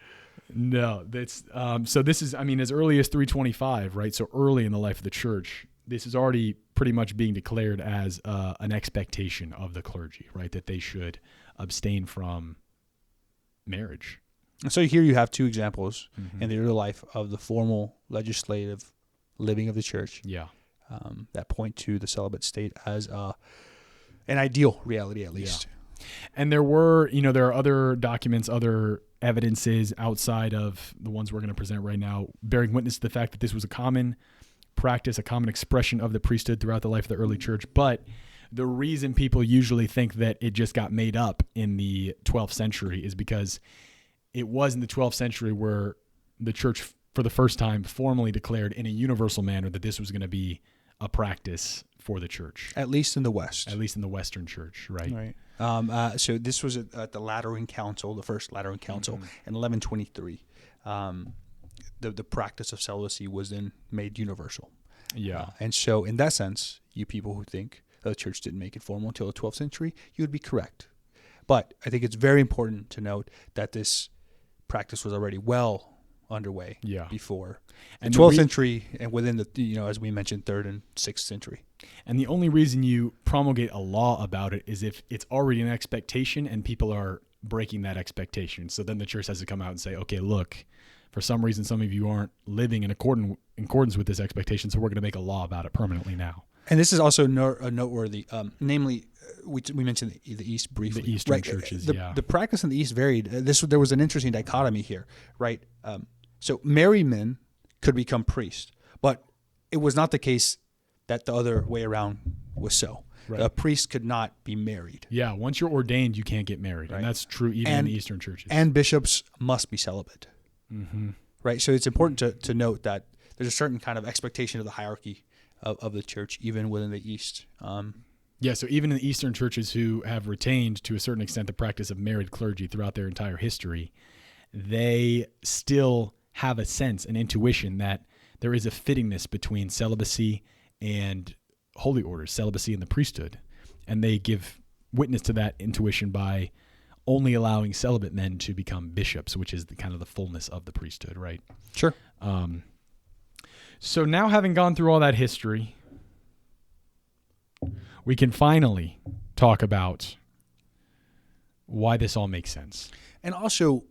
No, that's so this is, as early as 325, right? So early in the life of the church, this is already pretty much being declared as an expectation of the clergy, right? That they should abstain from marriage. So here you have two examples in the early life of the formal legislative living of the church. Yeah. That point to the celibate state as an ideal reality, at least. Yeah. And there are other documents, other evidences outside of the ones we're going to present right now, bearing witness to the fact that this was a common practice, a common expression of the priesthood throughout the life of the early church. But the reason people usually think that it just got made up in the 12th century is because it was in the 12th century where the church, for the first time, formally declared in a universal manner that this was going to be a practice for the church. At least in the West. At least in the Western church, right? Right. So this was at the Lateran Council, the first Lateran Council, in 1123. The practice of celibacy was then made universal. Yeah. And so in that sense, you people who think the church didn't make it formal until the 12th century, you would be correct. But I think it's very important to note that this practice was already well underway before the 12th century and within the, as we mentioned, 3rd and 6th century. And the only reason you promulgate a law about it is if it's already an expectation and people are breaking that expectation. So then the church has to come out and say, okay, look, for some reason, some of you aren't living in accordance with this expectation, so we're going to make a law about it permanently now. And this is also noteworthy. Namely, we mentioned the East briefly. The Eastern churches, The practice in the East varied. There was an interesting dichotomy here, right? So married men could become priests, but it was not the case that the other way around was so. Right. A priest could not be married. Yeah, once you're ordained, you can't get married, right. And that's true even in the Eastern churches. And bishops must be celibate. Mm-hmm. Right, so it's important to note that there's a certain kind of expectation of the hierarchy of the church, even within the East. So even in the Eastern churches who have retained, to a certain extent, the practice of married clergy throughout their entire history, they still have a sense, an intuition that there is a fittingness between celibacy and holy orders, celibacy and the priesthood. And they give witness to that intuition by only allowing celibate men to become bishops, which is the kind of the fullness of the priesthood, right? Sure. So now, having gone through all that history, we can finally talk about why this all makes sense. And also,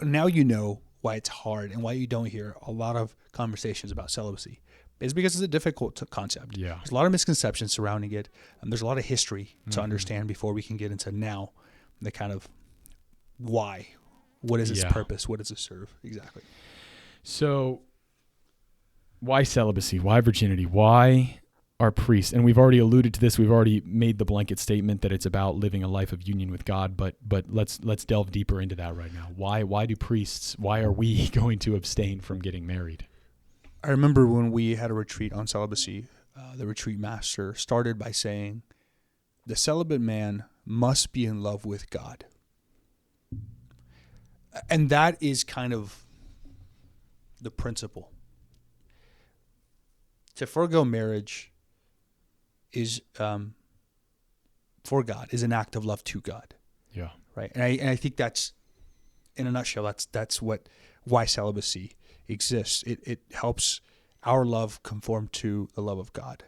now you know why it's hard and why you don't hear a lot of conversations about celibacy. It's because it's a difficult concept. Yeah. There's a lot of misconceptions surrounding it. And there's a lot of history to understand before we can get into now the kind of why. What is its purpose? What does it serve? Exactly. So why celibacy? Why virginity? Why our priests, and we've already alluded to this. We've already made the blanket statement that it's about living a life of union with God. But let's delve deeper into that right now. Why are we going to abstain from getting married? I remember when we had a retreat on celibacy, the retreat master started by saying, the celibate man must be in love with God. And that is kind of the principle. To forego marriage is, for God, is an act of love to God. Yeah. Right. And I think that's, in a nutshell, that's why celibacy exists. It helps our love conform to the love of God.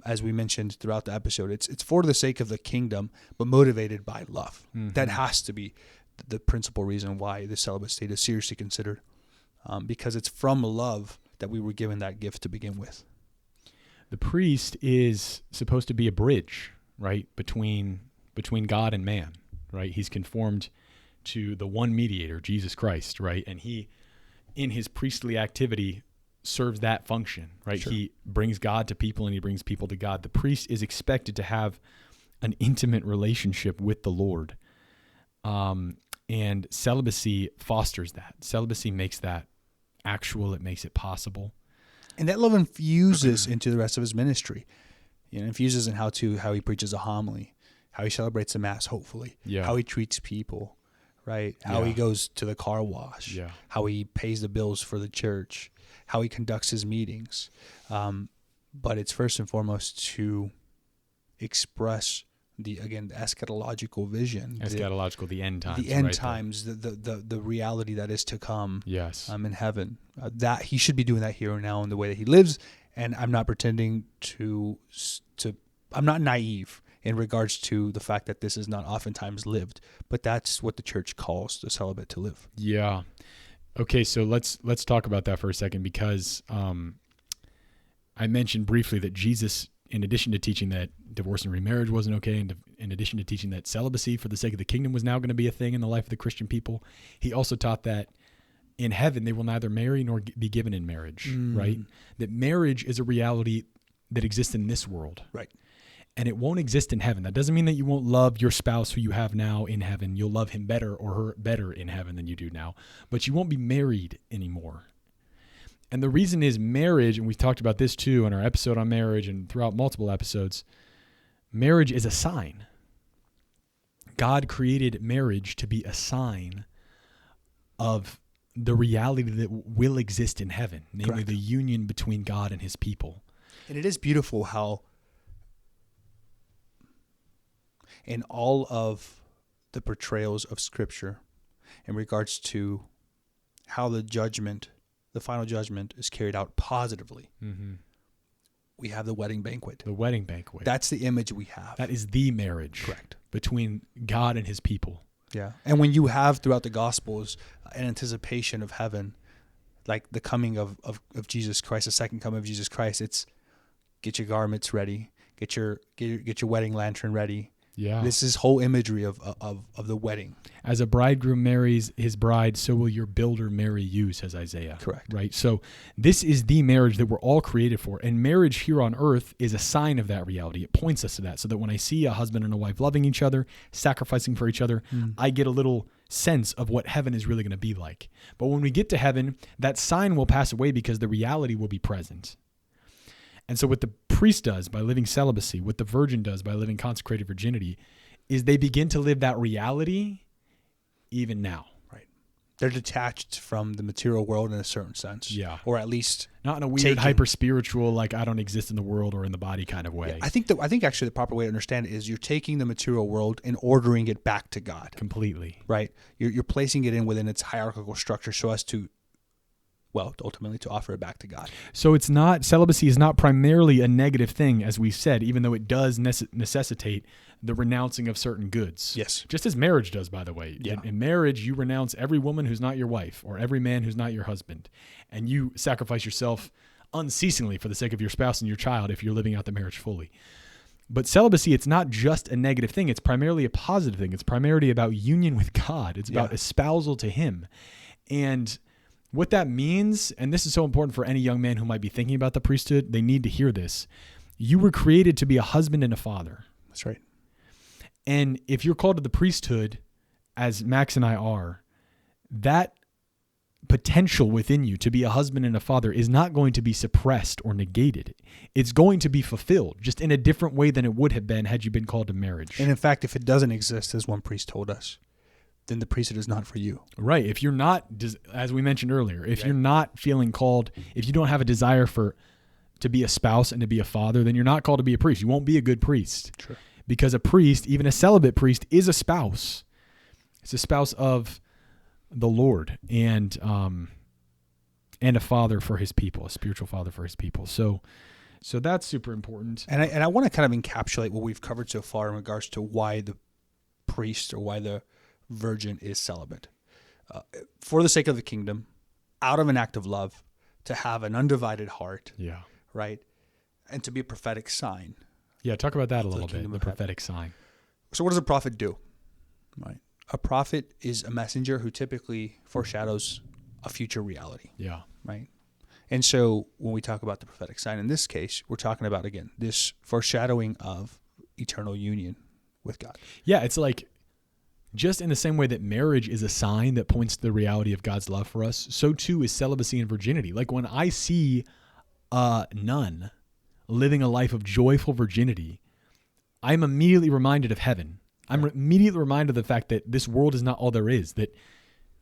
As we mentioned throughout the episode, it's for the sake of the kingdom, but motivated by love. Mm-hmm. That has to be the principal reason why the celibate state is seriously considered, because it's from love that we were given that gift to begin with. The priest is supposed to be a bridge, right, between God and man, right? He's conformed to the one mediator, Jesus Christ, right? And he, in his priestly activity, serves that function, right? Sure. He brings God to people and he brings people to God. The priest is expected to have an intimate relationship with the Lord. And celibacy fosters that. Celibacy makes that actual. It makes it possible. And that love infuses into the rest of his ministry. Infuses in how he preaches a homily, how he celebrates the Mass, hopefully, how he treats people, right? How he goes to the car wash, how he pays the bills for the church, how he conducts his meetings. But it's first and foremost to express the eschatological vision. The end times. The end times, the reality that is to come. Yes. In heaven. That he should be doing that here and now in the way that he lives. And I'm not pretending I'm not naive in regards to the fact that this is not oftentimes lived, but that's what the church calls the celibate to live. Yeah. Okay, so let's talk about that for a second, because I mentioned briefly that Jesus, in addition to teaching that divorce and remarriage wasn't okay, and in addition to teaching that celibacy for the sake of the kingdom was now going to be a thing in the life of the Christian people, he also taught that in heaven they will neither marry nor be given in marriage, right? That marriage is a reality that exists in this world. Right. And it won't exist in heaven. That doesn't mean that you won't love your spouse who you have now in heaven. You'll love him better or her better in heaven than you do now. But you won't be married anymore. And the reason is marriage, and we've talked about this too in our episode on marriage and throughout multiple episodes, marriage is a sign. God created marriage to be a sign of the reality that will exist in heaven, namely Correct. The union between God and his people. And it is beautiful how in all of the portrayals of Scripture in regards to how the final judgment is carried out positively, we have the wedding banquet. The wedding banquet. That's the image we have. That is the marriage. Correct. Between God and his people. Yeah. And when you have throughout the Gospels an anticipation of heaven, like the coming of Jesus Christ, the second coming of Jesus Christ, it's get your garments ready, get your wedding lantern ready. Yeah. This is whole imagery of the wedding. As a bridegroom marries his bride, so will your builder marry you, says Isaiah. Correct. Right? So this is the marriage that we're all created for. And marriage here on earth is a sign of that reality. It points us to that, so that when I see a husband and a wife loving each other, sacrificing for each other, I get a little sense of what heaven is really going to be like. But when we get to heaven, that sign will pass away because the reality will be present. And so what the priest does by living celibacy, what the virgin does by living consecrated virginity, is they begin to live that reality even now. Right. They're detached from the material world in a certain sense. Yeah. Or at least not in a weird, hyper-spiritual, like I don't exist in the world or in the body kind of way. Yeah, I think actually the proper way to understand it is you're taking the material world and ordering it back to God. Completely. Right. You're placing it in within its hierarchical structure so as to, ultimately to offer it back to God. So celibacy is not primarily a negative thing, as we said, even though it does necessitate the renouncing of certain goods. Yes. Just as marriage does, by the way. Yeah. In marriage, you renounce every woman who's not your wife or every man who's not your husband. And you sacrifice yourself unceasingly for the sake of your spouse and your child if you're living out the marriage fully. But celibacy, it's not just a negative thing. It's primarily a positive thing. It's primarily about union with God. It's about espousal to him. And What that means, and this is so important for any young man who might be thinking about the priesthood, they need to hear this. You were created to be a husband and a father. That's right. And if you're called to the priesthood, as Max and I are, that potential within you to be a husband and a father is not going to be suppressed or negated. It's going to be fulfilled, just in a different way than it would have been had you been called to marriage. And in fact, if it doesn't exist, as one priest told us, then the priesthood is not for you. Right. If you're not, as we mentioned earlier, if you're not feeling called, if you don't have a desire to be a spouse and to be a father, then you're not called to be a priest. You won't be a good priest. Sure. Because a priest, even a celibate priest, is a spouse. It's a spouse of the Lord and a father for his people, a spiritual father for his people. So that's super important. And I want to kind of encapsulate what we've covered so far in regards to why the priest or why the virgin is celibate. For the sake of the kingdom, out of an act of love, to have an undivided heart. Yeah. Right? And to be a prophetic sign. Yeah, talk about that a little bit, the prophetic sign. So what does a prophet do? Right? A prophet is a messenger who typically foreshadows a future reality. Yeah. Right? And so when we talk about the prophetic sign, in this case, we're talking about, again, this foreshadowing of eternal union with God. Yeah, it's like, just in the same way that marriage is a sign that points to the reality of God's love for us, so too is celibacy and virginity. Like when I see a nun living a life of joyful virginity, I'm immediately reminded of heaven. I'm immediately reminded of the fact that this world is not all there is, that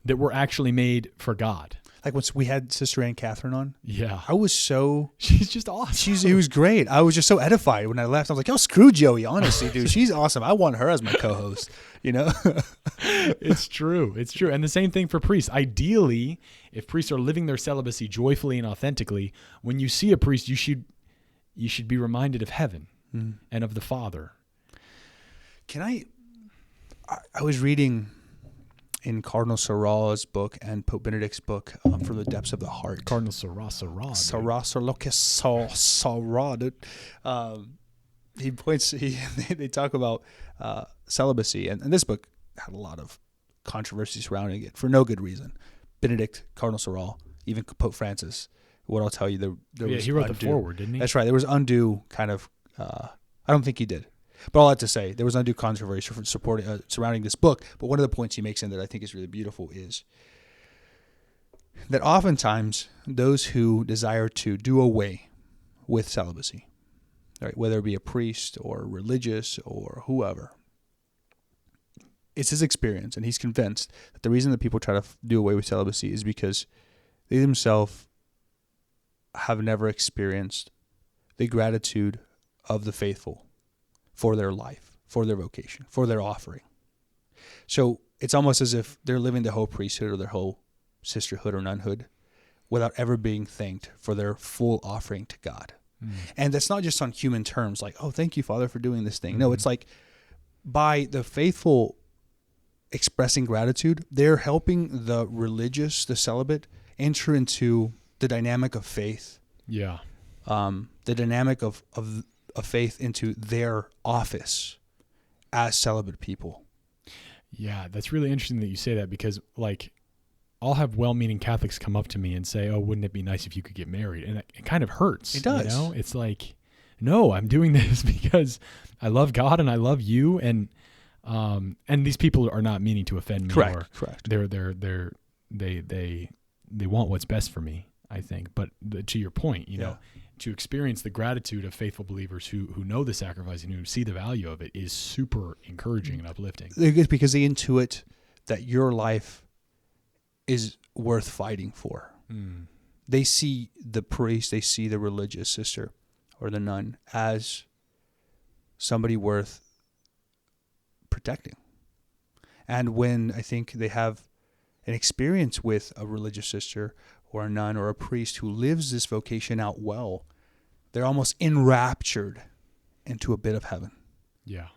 we're actually made for God. Like once we had Sister Ann Catherine on. Yeah. I was so... She's just awesome. It was great. I was just so edified when I left. I was like, oh, screw Joey, honestly, dude. She's awesome. I want her as my co-host, you know? It's true. It's true. And the same thing for priests. Ideally, if priests are living their celibacy joyfully and authentically, when you see a priest, you should be reminded of heaven and of the Father. I was reading in Cardinal Sarah's book and Pope Benedict's book, From the Depths of the Heart. Cardinal Sarah. They talk about celibacy, and this book had a lot of controversy surrounding it for no good reason. Benedict, Cardinal Sarah, even Pope Francis. What I'll tell you, there was he wrote the foreword, didn't he? That's right. There was undue kind of. I don't think he did. But all that to say, there was undue controversy surrounding this book. But one of the points he makes in that I think is really beautiful is that oftentimes those who desire to do away with celibacy, right, whether it be a priest or religious or whoever, it's his experience, and he's convinced that the reason that people try to do away with celibacy is because they themselves have never experienced the gratitude of the faithful for their life, for their vocation, for their offering. So it's almost as if they're living the whole priesthood or their whole sisterhood or nunhood without ever being thanked for their full offering to God. And that's not just on human terms, like, oh, thank you, Father, for doing this thing. No, it's like by the faithful expressing gratitude, they're helping the religious, the celibate, enter into the dynamic of faith. Yeah. The dynamic of faith into their office as celibate people. Yeah, that's really interesting that you say that, because like I'll have well-meaning Catholics come up to me and say, oh, wouldn't it be nice if you could get married? And it kind of hurts. It does. You know? It's like, no, I'm doing this because I love God and I love you. And these people are not meaning to offend me. Correct. They want what's best for me, I think. But to your point, you know, to experience the gratitude of faithful believers who know the sacrifice and who see the value of it is super encouraging and uplifting. It's because they intuit that your life is worth fighting for. They see the priest, they see the religious sister or the nun as somebody worth protecting. And when I think they have an experience with a religious sister or a nun or a priest who lives this vocation out well, they're almost enraptured into a bit of heaven. Yeah.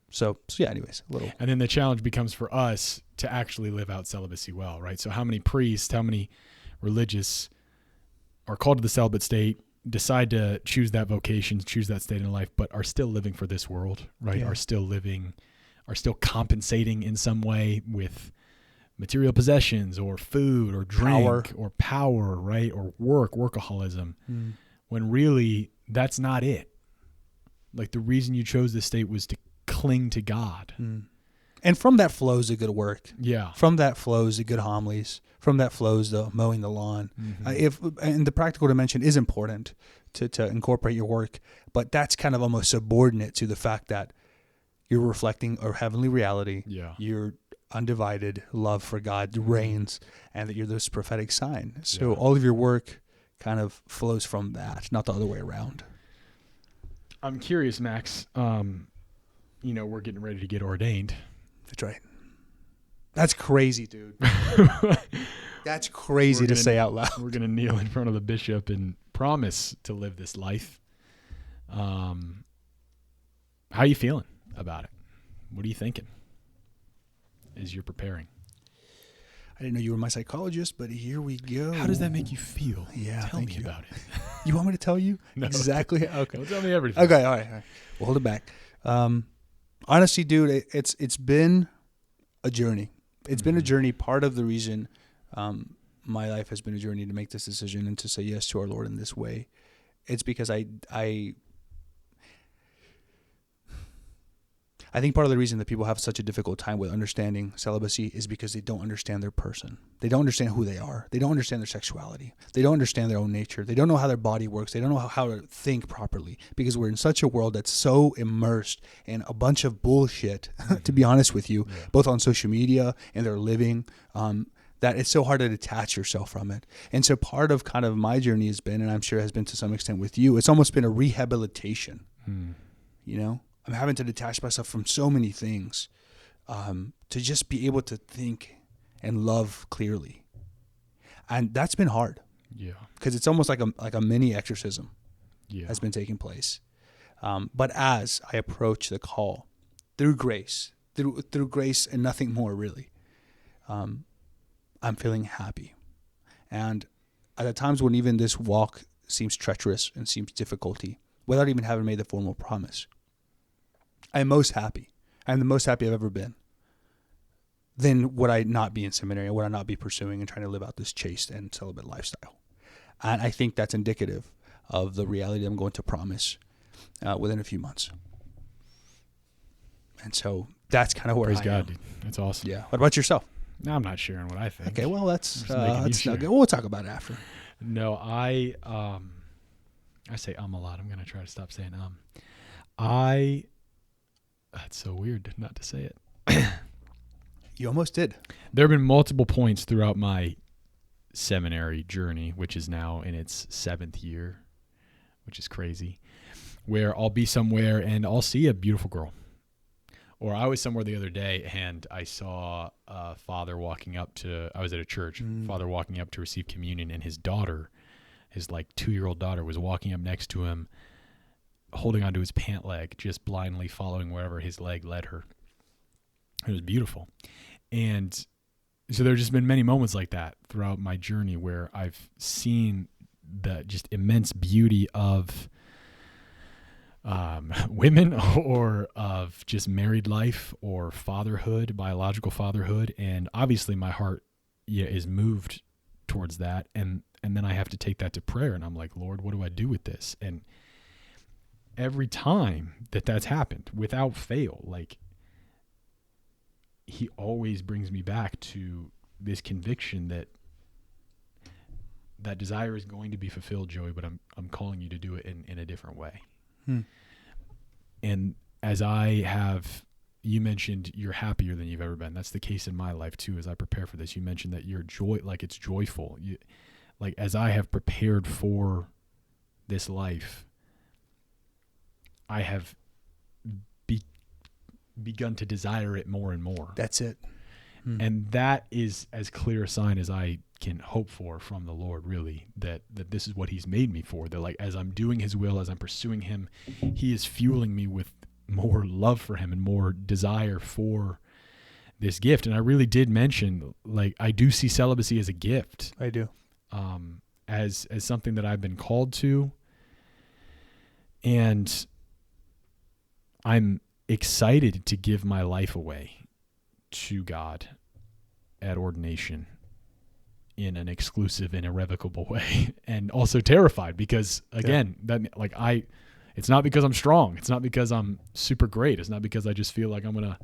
So yeah, anyways, a little. And then the challenge becomes for us to actually live out celibacy well, right? So how many priests, how many religious are called to the celibate state, decide to choose that vocation, choose that state in life, but are still living for this world, right? Yeah. Are still compensating in some way with material possessions or food or drink Power. or power, right? Or workaholism, when really that's not it. Like the reason you chose this state was to cling to God. And from that flows the good work. Yeah. From that flows the good homilies. From that flows the mowing the lawn. And the practical dimension is important to incorporate your work, but that's kind of almost subordinate to the fact that you're reflecting a heavenly reality. Yeah. Your undivided love for God reigns, and that you're this prophetic sign. So all of your work kind of flows from that, not the other way around. I'm curious, Max. We're getting ready to get ordained. That's right. That's crazy, dude. That's crazy to say out loud. We're going to kneel in front of the bishop and promise to live this life. How are you feeling about it? What are you thinking as you're preparing? I didn't know you were my psychologist, but here we go. How does that make you feel? Yeah, tell me about it. You want me to tell you? No. Exactly. Okay. Don't tell me everything. Okay. All right. We'll hold it back. Honestly, dude, it's been a journey. It's been a journey. Part of the reason my life has been a journey to make this decision and to say yes to our Lord in this way, it's because I think part of the reason that people have such a difficult time with understanding celibacy is because they don't understand their person. They don't understand who they are. They don't understand their sexuality. They don't understand their own nature. They don't know how their body works. They don't know how to think properly, because we're in such a world that's so immersed in a bunch of bullshit, to be honest with you, both on social media and their living, that it's so hard to detach yourself from it. And so part of kind of my journey has been, and I'm sure has been to some extent with you, it's almost been a rehabilitation, you know? I'm having to detach myself from so many things to just be able to think and love clearly. And that's been hard. Yeah. Because it's almost like a mini exorcism has been taking place. But as I approach the call through grace and nothing more really, I'm feeling happy. And at the times when even this walk seems treacherous and seems difficulty, without even having made the formal promise, I am most happy. I'm the most happy I've ever been. Then would I not be in seminary? Would I not be pursuing and trying to live out this chaste and celibate lifestyle? And I think that's indicative of the reality that I'm going to promise within a few months. And so that's kind of where Praise I God, am. dude. That's awesome. Yeah. What about yourself? No, I'm not sharing what I think. Okay. Well, that's making you share. not good. We'll talk about it after. No, I say a lot. I'm going to try to stop saying That's so weird not to say it. You almost did. There have been multiple points throughout my seminary journey, which is now in its 7th year, which is crazy, where I'll be somewhere and I'll see a beautiful girl. Or I was somewhere the other day and I saw a father walking up to, I was at a church, father walking up to receive communion, and his daughter, his like 2-year-old daughter, was walking up next to him, holding onto his pant leg, just blindly following wherever his leg led her. It was beautiful. And so there's just been many moments like that throughout my journey where I've seen the just immense beauty of women or of just married life or fatherhood, biological fatherhood. And obviously my heart is moved towards that. And then I have to take that to prayer, and I'm like, Lord, what do I do with this? And every time that's happened, without fail, like, he always brings me back to this conviction that that desire is going to be fulfilled, Joey, but I'm calling you to do it in a different way. And as you mentioned you're happier than you've ever been. That's the case in my life too. As I prepare for this, you mentioned that you're it's joyful. Like as I have prepared for this life, I have begun to desire it more and more. That's it. And that is as clear a sign as I can hope for from the Lord, really, that this is what he's made me for. That like, as I'm doing his will, as I'm pursuing him, he is fueling me with more love for him and more desire for this gift. And I really did mention, like, I do see celibacy as a gift. I do. As something that I've been called to. And I'm excited to give my life away to God at ordination in an exclusive and irrevocable way, and also terrified because, again, it's not because I'm strong. It's not because I'm super great. It's not because I just feel like I'm gonna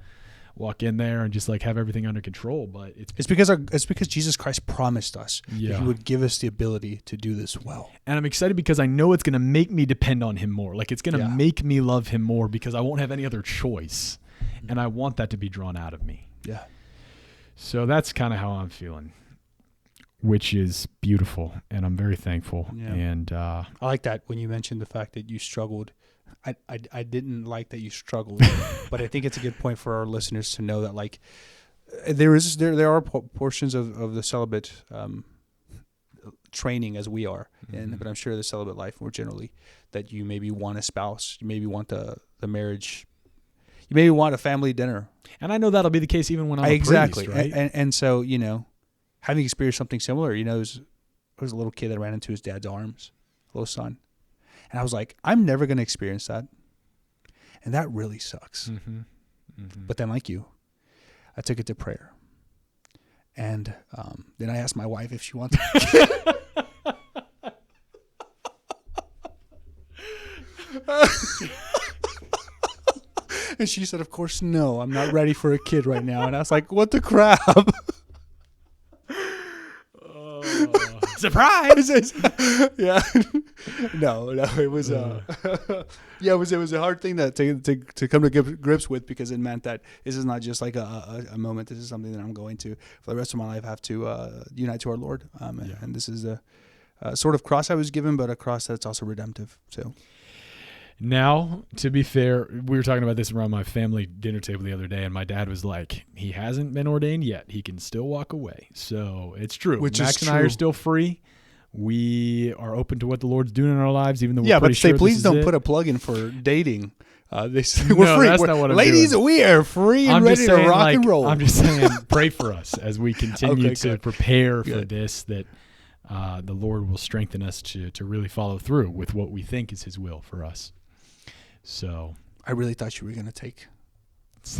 walk in there and just like have everything under control. But it's because Jesus Christ promised us that Yeah. He would give us the ability to do this well. And I'm excited because I know it's gonna make me depend on Him more. Like, it's gonna Yeah. make me love Him more because I won't have any other choice, and I want that to be drawn out of me. Yeah. So that's kind of how I'm feeling, which is beautiful, and I'm very thankful. Yeah. And I like that when you mentioned the fact that you struggled. I didn't like that you struggled, but I think it's a good point for our listeners to know that like there are portions of the celibate training as we are, but I'm sure the celibate life more generally that you maybe want a spouse, you maybe want the marriage, you maybe want a family dinner, and I know that'll be the case even when I'm exactly, a priest, right? and so having experienced something similar, there was a little kid that ran into his dad's arms, a little son. And I was like, I'm never going to experience that. And that really sucks. Mm-hmm. Mm-hmm. But then like you, I took it to prayer. And then I asked my wife if she wanted and she said, of course, no, I'm not ready for a kid right now. And I was like, what the crap? Surprise! Yeah. No, it was it was a hard thing to come to grips with, because it meant that this is not just like a moment. This is something that I'm going to for the rest of my life have to unite to our Lord. And this is a sort of cross I was given, but a cross that's also redemptive. So now, to be fair, we were talking about this around my family dinner table the other day, and my dad was like, he hasn't been ordained yet. He can still walk away. So it's trtrue. Which Max is and I true. are still free. We are open to what the Lord's doing in our lives, even though we're yeah, but pretty sure please this is don't it. put a plug in for dating. They say we're No, free. that's not what I'm Ladies, doing. we are free and I'm ready just to saying, rock and roll. I'm just saying, pray for us as we continue Okay, to good. prepare for Good. this, that the Lord will strengthen us to really follow through with what we think is His will for us. So I really thought you were going to take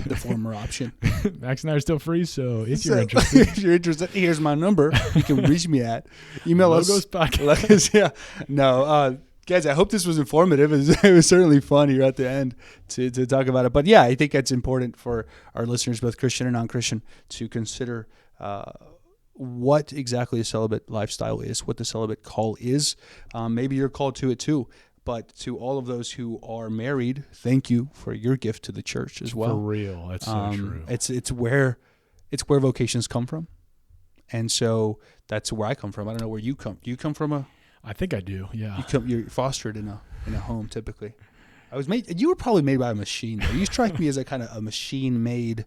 the former option. Max and I are still free, so if So, you're interested, if you're interested, here's my number. You can reach me at email Logos us. Podcast. Yeah. No, guys, I hope this was informative. It was certainly fun here at the end to talk about it. But yeah, I think it's important for our listeners, both Christian and non-Christian, to consider what exactly a celibate lifestyle is, what the celibate call is. Maybe you're called to it too. But to all of those who are married, thank you for your gift to the church as well. For real, that's so true. It's where vocations come from, and so that's where I come from. I don't know where you come. Do you come from I think I do. Yeah. You're fostered in a home typically. You were probably made by a machine, though. You strike me as a kind of a machine-made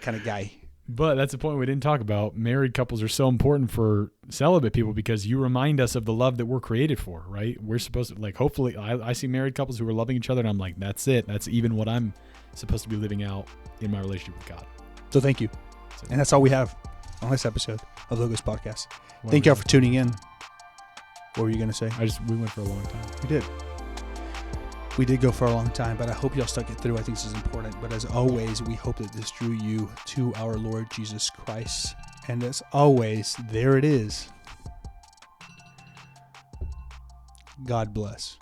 kind of guy. But that's the point we didn't talk about. Married couples are so important for celibate people because you remind us of the love that we're created for, right? We're supposed to, like, hopefully, I see married couples who are loving each other, and I'm like, that's it. That's even what I'm supposed to be living out in my relationship with God. So thank you. And that's all we have on this episode of Logos Podcast. What Thank were y'all for tuning in. What were you going to say? we went for a long time. We did. We did go for a long time, but I hope y'all stuck it through. I think this is important. But as always, we hope that this drew you to our Lord Jesus Christ. And as always, there it is. God bless.